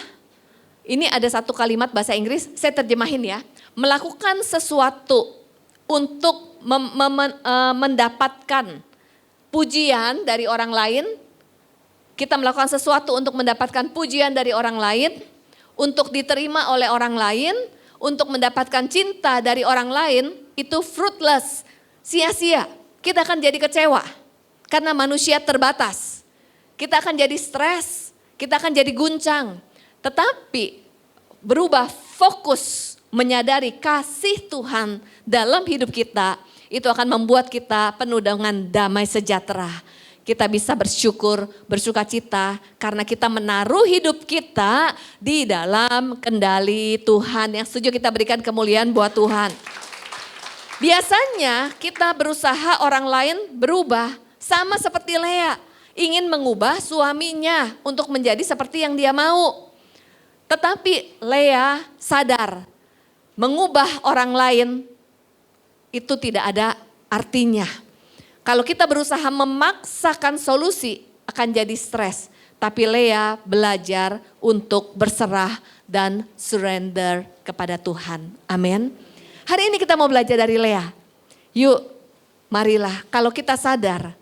ini ada satu kalimat bahasa Inggris, saya terjemahin ya. Melakukan sesuatu untuk mendapatkan pujian dari orang lain. Kita melakukan sesuatu untuk mendapatkan pujian dari orang lain, untuk diterima oleh orang lain, untuk mendapatkan cinta dari orang lain, itu fruitless, sia-sia. Kita akan jadi kecewa karena manusia terbatas. Kita akan jadi stres, kita akan jadi guncang. Tetapi berubah fokus menyadari kasih Tuhan dalam hidup kita, itu akan membuat kita penuh dengan damai sejahtera. Kita bisa bersyukur, bersuka cita karena kita menaruh hidup kita di dalam kendali Tuhan. Yang setuju kita berikan kemuliaan buat Tuhan. Biasanya kita berusaha orang lain berubah sama seperti Lea. Ingin mengubah suaminya untuk menjadi seperti yang dia mau. Tetapi Lea sadar mengubah orang lain itu tidak ada artinya. Kalau kita berusaha memaksakan solusi akan jadi stres. Tapi Lea belajar untuk berserah dan surrender kepada Tuhan. Amin. Hari ini kita mau belajar dari Lea. Yuk, marilah kalau kita sadar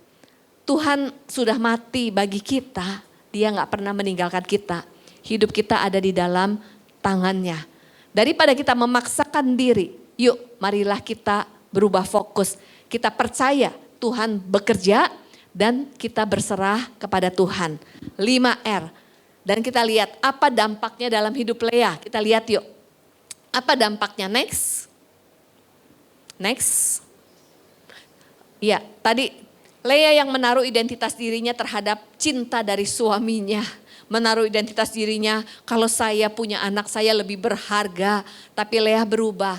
Tuhan sudah mati bagi kita. Dia gak pernah meninggalkan kita. Hidup kita ada di dalam tangannya. Daripada kita memaksakan diri, yuk marilah kita berubah fokus. Kita percaya Tuhan bekerja dan kita berserah kepada Tuhan. 5R. Dan kita lihat apa dampaknya dalam hidup Lea. Kita lihat yuk. Apa dampaknya? Next. Ya, tadi Lea yang menaruh identitas dirinya terhadap cinta dari suaminya. Menaruh identitas dirinya, kalau saya punya anak saya lebih berharga. Tapi Lea berubah.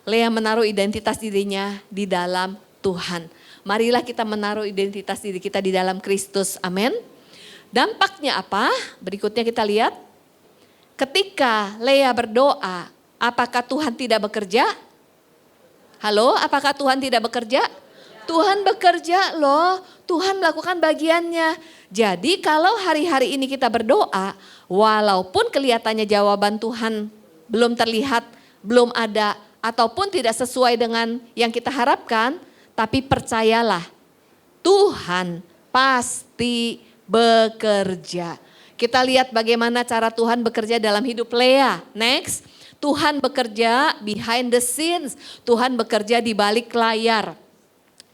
Lea menaruh identitas dirinya di dalam Tuhan. Marilah kita menaruh identitas diri kita di dalam Kristus. Amin. Dampaknya apa? Berikutnya kita lihat. Ketika Lea berdoa, apakah Tuhan tidak bekerja? Halo, apakah Tuhan tidak bekerja? Tuhan bekerja loh, Tuhan melakukan bagiannya. Jadi kalau hari-hari ini kita berdoa, walaupun kelihatannya jawaban Tuhan belum terlihat, belum ada, ataupun tidak sesuai dengan yang kita harapkan, tapi percayalah, Tuhan pasti bekerja. Kita lihat bagaimana cara Tuhan bekerja dalam hidup Lea. Next, Tuhan bekerja behind the scenes, Tuhan bekerja di balik layar.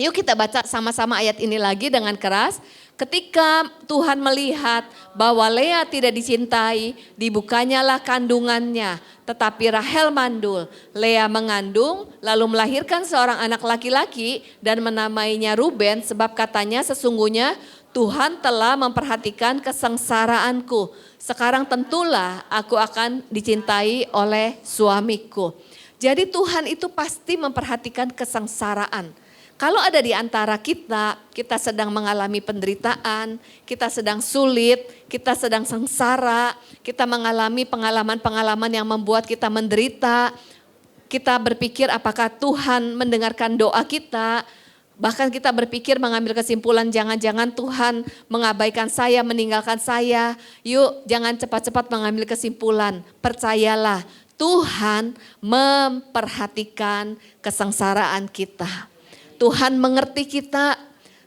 Yuk kita baca sama-sama ayat ini lagi dengan keras. Ketika Tuhan melihat bahwa Lea tidak dicintai, dibukanyalah kandungannya. Tetapi Rahel mandul. Lea mengandung lalu melahirkan seorang anak laki-laki dan menamainya Ruben sebab katanya sesungguhnya Tuhan telah memperhatikan kesengsaraanku. Sekarang tentulah aku akan dicintai oleh suamiku. Jadi Tuhan itu pasti memperhatikan kesengsaraan. Kalau ada di antara kita, kita sedang mengalami penderitaan, kita sedang sulit, kita sedang sengsara, kita mengalami pengalaman-pengalaman yang membuat kita menderita. Kita berpikir apakah Tuhan mendengarkan doa kita, bahkan kita berpikir mengambil kesimpulan jangan-jangan Tuhan mengabaikan saya, meninggalkan saya. Yuk jangan cepat-cepat mengambil kesimpulan, percayalah Tuhan memperhatikan kesengsaraan kita. Tuhan mengerti kita,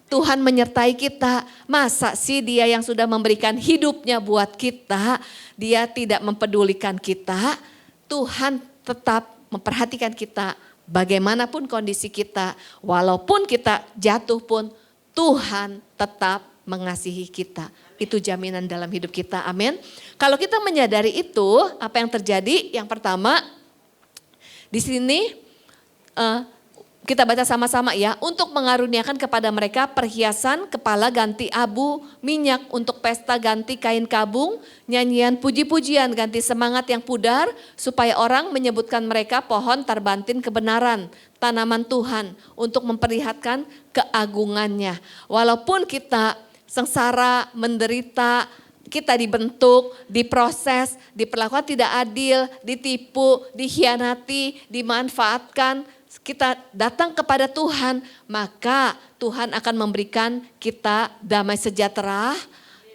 Tuhan menyertai kita. Masa sih dia yang sudah memberikan hidupnya buat kita, dia tidak mempedulikan kita. Tuhan tetap memperhatikan kita bagaimanapun kondisi kita. Walaupun kita jatuh pun Tuhan tetap mengasihi kita. Itu jaminan dalam hidup kita, amin. Kalau kita menyadari itu, apa yang terjadi? Yang pertama, di sini Kita baca sama-sama ya. Untuk mengaruniakan kepada mereka perhiasan kepala ganti abu, minyak untuk pesta ganti kain kabung, nyanyian puji-pujian ganti semangat yang pudar, supaya orang menyebutkan mereka pohon tarbantin kebenaran, tanaman Tuhan, untuk memperlihatkan keagungannya. Walaupun kita sengsara, menderita, kita dibentuk, diproses, diperlakukan tidak adil, ditipu, dikhianati, dimanfaatkan, kita datang kepada Tuhan, maka Tuhan akan memberikan kita damai sejahtera,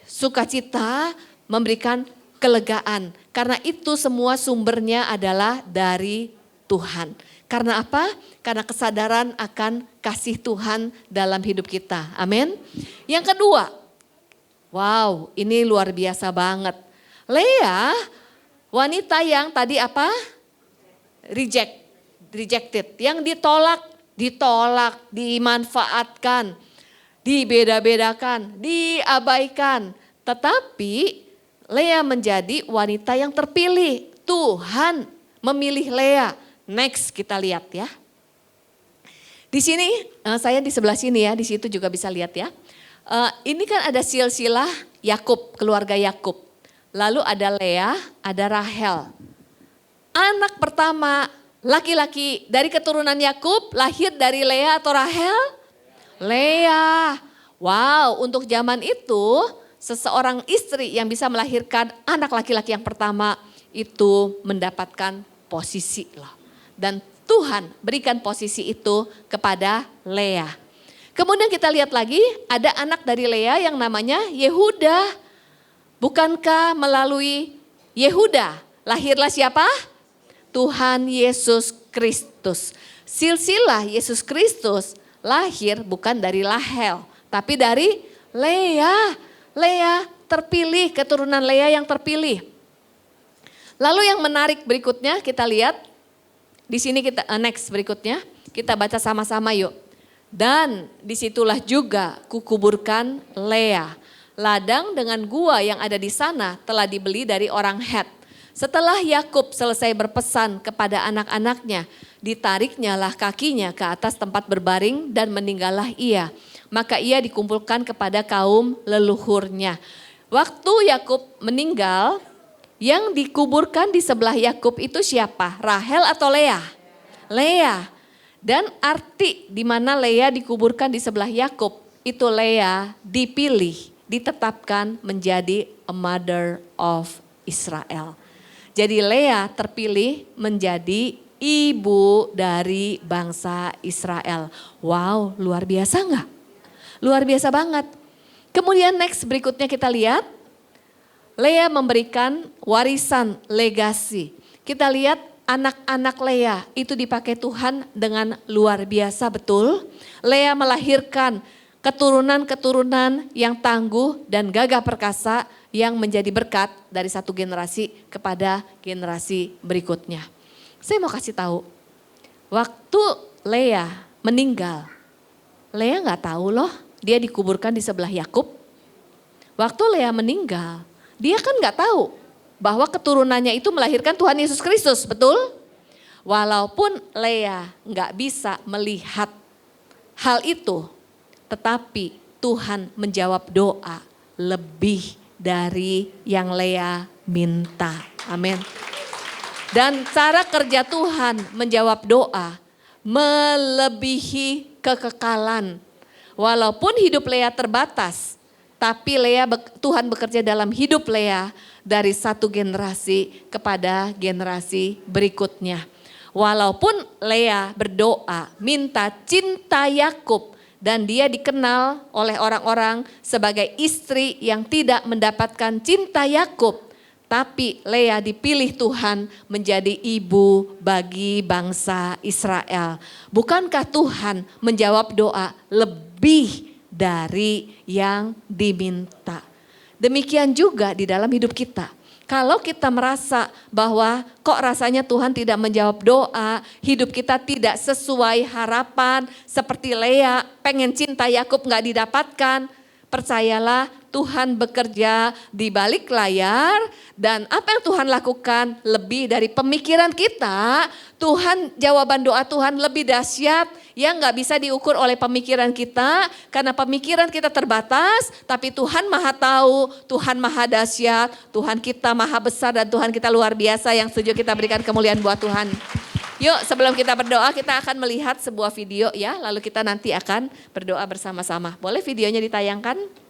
sukacita, memberikan kelegaan. Karena itu semua sumbernya adalah dari Tuhan. Karena apa? Karena kesadaran akan kasih Tuhan dalam hidup kita. Amin. Yang kedua, wow, ini luar biasa banget. Lea, wanita yang tadi apa? Rejected, yang ditolak, dimanfaatkan, dibeda-bedakan, diabaikan. Tetapi Lea menjadi wanita yang terpilih. Tuhan memilih Lea. Next kita lihat ya. Di sini, saya di sebelah sini ya, di situ juga bisa lihat ya. Ini kan ada silsilah Yakub, keluarga Yakub. Lalu ada Lea, ada Rahel. Anak pertama laki-laki dari keturunan Yakub lahir dari Lea atau Rahel? Lea. Wow, untuk zaman itu seseorang istri yang bisa melahirkan anak laki-laki yang pertama itu mendapatkan posisi loh. Dan Tuhan berikan posisi itu kepada Lea. Kemudian kita lihat lagi ada anak dari Lea yang namanya Yehuda. Bukankah melalui Yehuda lahirlah siapa? Tuhan Yesus Kristus. Silsilah Yesus Kristus lahir bukan dari Rahel, tapi dari Lea. Lea terpilih, keturunan Lea yang terpilih. Lalu yang menarik berikutnya kita lihat. Di sini kita next berikutnya, kita baca sama-sama yuk. Dan disitulah juga kukuburkan Lea. Ladang dengan gua yang ada di sana telah dibeli dari orang Het. Setelah Yakub selesai berpesan kepada anak-anaknya, ditariknyalah kakinya ke atas tempat berbaring dan meninggallah ia. Maka ia dikumpulkan kepada kaum leluhurnya. Waktu Yakub meninggal, yang dikuburkan di sebelah Yakub itu siapa? Rahel atau Lea? Lea. Dan arti di mana Lea dikuburkan di sebelah Yakub, itu Lea dipilih, ditetapkan menjadi a mother of Israel. Jadi Lea terpilih menjadi ibu dari bangsa Israel. Wow, luar biasa enggak? Luar biasa banget. Kemudian next berikutnya kita lihat. Lea memberikan warisan legasi. Kita lihat anak-anak Lea itu dipakai Tuhan dengan luar biasa, betul. Lea melahirkan keturunan-keturunan yang tangguh dan gagah perkasa yang menjadi berkat dari satu generasi kepada generasi berikutnya. Saya mau kasih tahu, waktu Lea meninggal, Lea nggak tahu loh dia dikuburkan di sebelah Yakub. Waktu Lea meninggal, dia kan nggak tahu bahwa keturunannya itu melahirkan Tuhan Yesus Kristus, betul? Walaupun Lea nggak bisa melihat hal itu, tetapi Tuhan menjawab doa lebih dari yang Lea minta. Amin. Dan cara kerja Tuhan menjawab doa melebihi kekekalan. Walaupun hidup Lea terbatas, tapi Tuhan bekerja dalam hidup Lea dari satu generasi kepada generasi berikutnya. Walaupun Lea berdoa minta cinta Yakub dan dia dikenal oleh orang-orang sebagai istri yang tidak mendapatkan cinta Yakub, tapi Lea dipilih Tuhan menjadi ibu bagi bangsa Israel. Bukankah Tuhan menjawab doa lebih dari yang diminta? Demikian juga di dalam hidup kita. Kalau kita merasa bahwa kok rasanya Tuhan tidak menjawab doa, hidup kita tidak sesuai harapan, seperti Lea pengen cinta Yakub gak didapatkan, percayalah Tuhan bekerja di balik layar dan apa yang Tuhan lakukan lebih dari pemikiran kita. Jawaban doa Tuhan lebih dahsyat yang gak bisa diukur oleh pemikiran kita. Karena pemikiran kita terbatas, tapi Tuhan maha tahu, Tuhan maha dahsyat, Tuhan kita maha besar dan Tuhan kita luar biasa. Yang setuju kita berikan kemuliaan buat Tuhan. Yuk sebelum kita berdoa kita akan melihat sebuah video ya. Lalu kita nanti akan berdoa bersama-sama. Boleh videonya ditayangkan?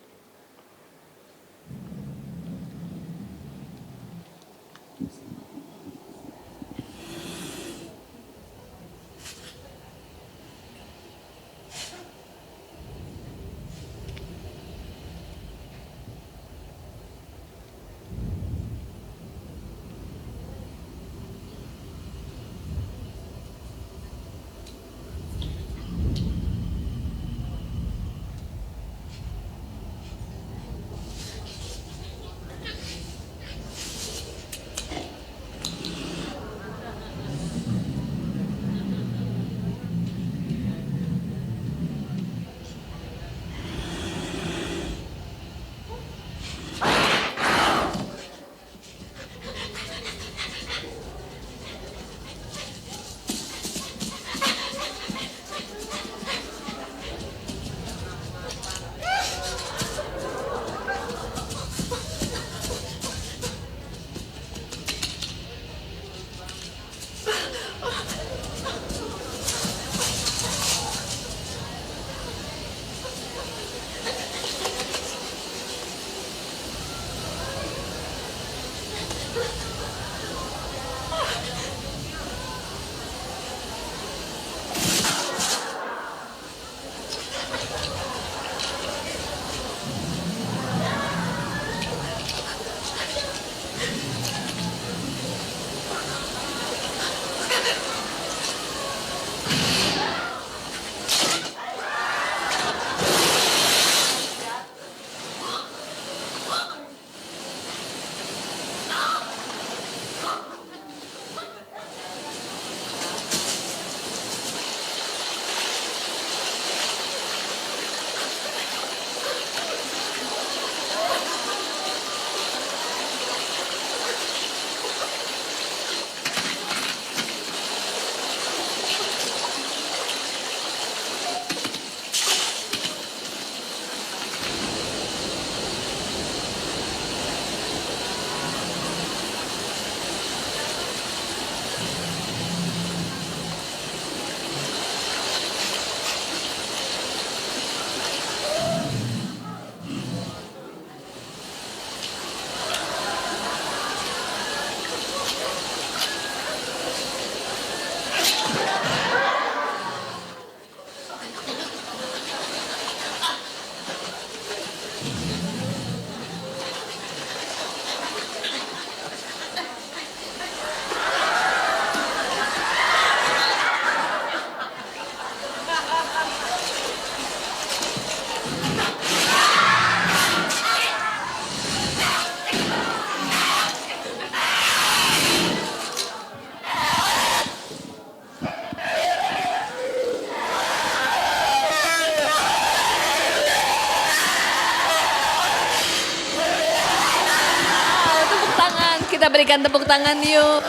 Kita berikan tepuk tangan yuk.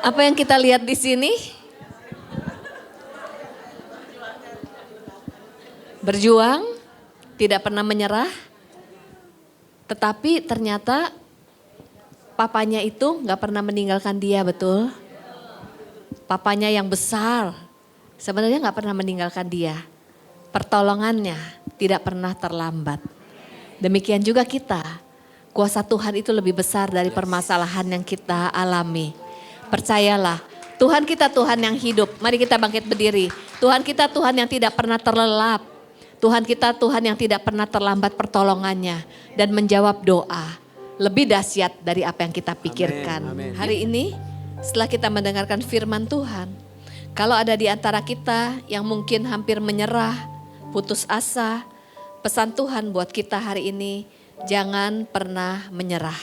Apa yang kita lihat di sini? Berjuang, tidak pernah menyerah. Tetapi ternyata papanya itu gak pernah meninggalkan dia, betul? Papanya yang besar sebenarnya gak pernah meninggalkan dia. Pertolongannya tidak pernah terlambat. Demikian juga kita. Kuasa Tuhan itu lebih besar dari permasalahan yang kita alami. Percayalah, Tuhan kita Tuhan yang hidup. Mari kita bangkit berdiri. Tuhan kita Tuhan yang tidak pernah terlelap. Tuhan kita Tuhan yang tidak pernah terlambat pertolongannya. Dan menjawab doa. Lebih dahsyat dari apa yang kita pikirkan. Amin, amin. Hari ini setelah kita mendengarkan firman Tuhan. Kalau ada di antara kita yang mungkin hampir menyerah, putus asa, pesan Tuhan buat kita hari ini, jangan pernah menyerah.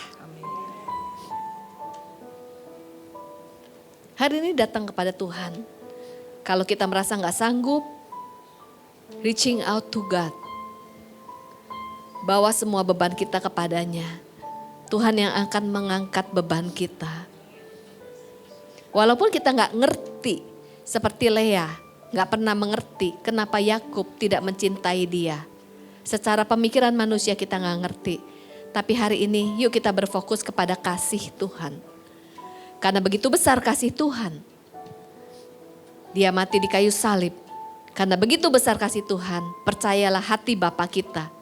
Hari ini datang kepada Tuhan. Kalau kita merasa gak sanggup, reaching out to God. Bawa semua beban kita kepadanya. Tuhan yang akan mengangkat beban kita. Walaupun kita gak ngerti seperti Lea, gak pernah mengerti kenapa Yakub tidak mencintai dia. Secara pemikiran manusia kita gak ngerti. Tapi hari ini yuk kita berfokus kepada kasih Tuhan. Karena begitu besar kasih Tuhan. Dia mati di kayu salib. Karena begitu besar kasih Tuhan, percayalah hati Bapa kita.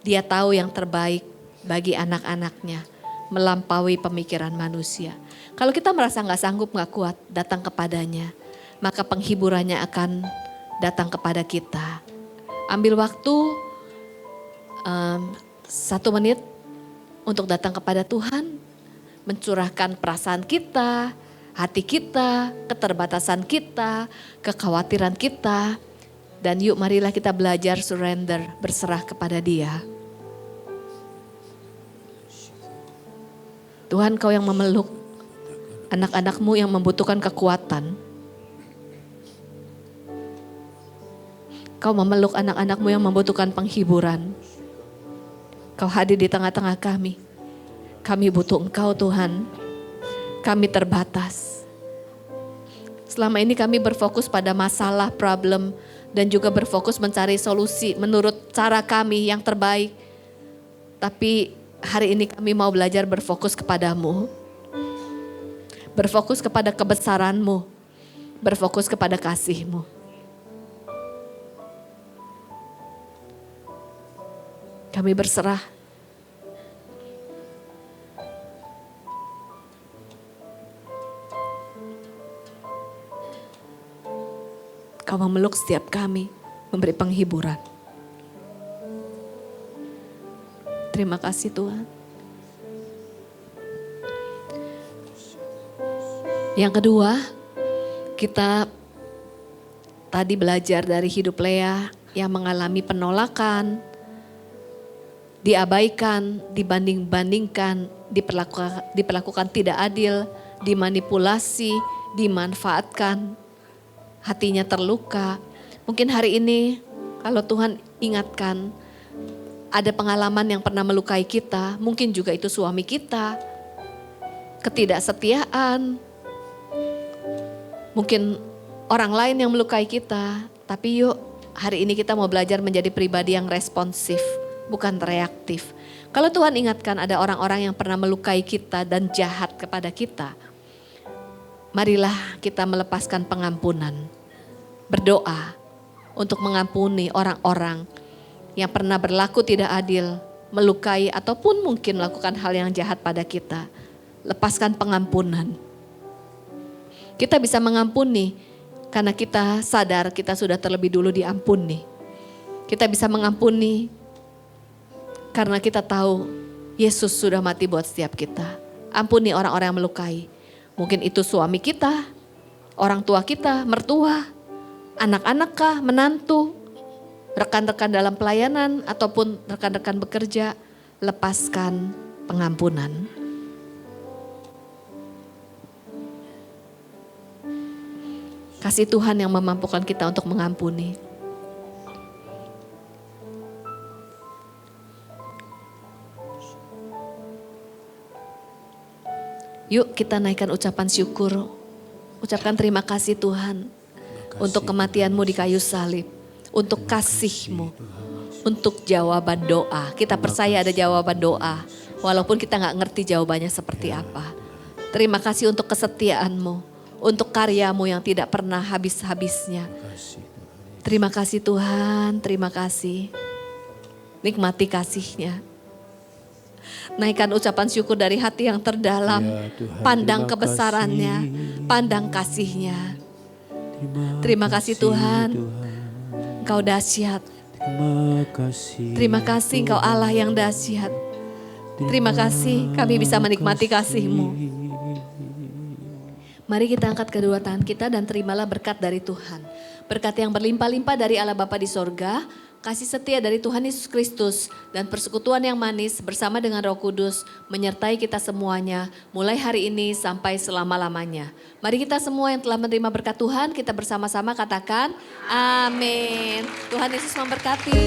Dia tahu yang terbaik bagi anak-anaknya, melampaui pemikiran manusia. Kalau kita merasa gak sanggup, gak kuat, datang kepadanya, maka penghiburannya akan datang kepada kita. Ambil waktu 1 menit untuk datang kepada Tuhan, mencurahkan perasaan kita, hati kita, keterbatasan kita, kekhawatiran kita. Dan yuk marilah kita belajar surrender, berserah kepada Dia. Tuhan, Kau yang memeluk anak-anak-Mu yang membutuhkan kekuatan. Kau memeluk anak-anak-Mu yang membutuhkan penghiburan. Kau hadir di tengah-tengah kami. Kami butuh Engkau Tuhan. Kami terbatas. Selama ini kami berfokus pada masalah, problem, dan juga berfokus mencari solusi menurut cara kami yang terbaik. Tapi hari ini kami mau belajar berfokus kepadamu. Berfokus kepada kebesaran-Mu. Berfokus kepada kasih-Mu. Kami berserah. Kau memeluk setiap kami, memberi penghiburan. Terima kasih Tuhan. Yang kedua, kita tadi belajar dari hidup Lea yang mengalami penolakan, diabaikan, dibanding-bandingkan, diperlakukan tidak adil, dimanipulasi, dimanfaatkan, hatinya terluka. Mungkin hari ini kalau Tuhan ingatkan, ada pengalaman yang pernah melukai kita, mungkin juga itu suami kita, ketidaksetiaan, mungkin orang lain yang melukai kita. Tapi yuk hari ini kita mau belajar menjadi pribadi yang responsif, bukan reaktif. Kalau Tuhan ingatkan ada orang-orang yang pernah melukai kita dan jahat kepada kita, marilah kita melepaskan pengampunan. Berdoa untuk mengampuni orang-orang yang pernah berlaku tidak adil, melukai ataupun mungkin melakukan hal yang jahat pada kita. Lepaskan pengampunan. Kita bisa mengampuni karena kita sadar kita sudah terlebih dulu diampuni. Kita bisa mengampuni karena kita tahu Yesus sudah mati buat setiap kita. Ampuni orang-orang yang melukai. Mungkin itu suami kita, orang tua kita, mertua, anak-anak kah, menantu, rekan-rekan dalam pelayanan ataupun rekan-rekan bekerja. Lepaskan pengampunan. Kasih Tuhan yang memampukan kita untuk mengampuni. Yuk kita naikkan ucapan syukur. Ucapkan terima kasih Tuhan. Untuk kematian-Mu di kayu salib. Untuk kasih-Mu. Untuk jawaban doa. Kita percaya ada jawaban doa. Walaupun kita gak ngerti jawabannya seperti apa. Terima kasih untuk kesetiaan-Mu. Untuk karya-Mu yang tidak pernah habis-habisnya. Terima kasih Tuhan. Terima kasih. Nikmati kasih-Nya. Naikkan ucapan syukur dari hati yang terdalam. Ya, Tuhan, pandang terima kebesarannya. kasih. Pandang kasih-Nya. Terima kasih Tuhan. Engkau dahsyat. Terima kasih Engkau Allah yang dahsyat. Terima kasih kami bisa menikmati kasih-Mu. Mari kita angkat kedua tangan kita dan terimalah berkat dari Tuhan. Berkat yang berlimpah-limpah dari Allah Bapa di sorga, kasih setia dari Tuhan Yesus Kristus, dan persekutuan yang manis bersama dengan Roh Kudus menyertai kita semuanya mulai hari ini sampai selama-lamanya. Mari kita semua yang telah menerima berkat Tuhan, kita bersama-sama katakan amin. Tuhan Yesus memberkati.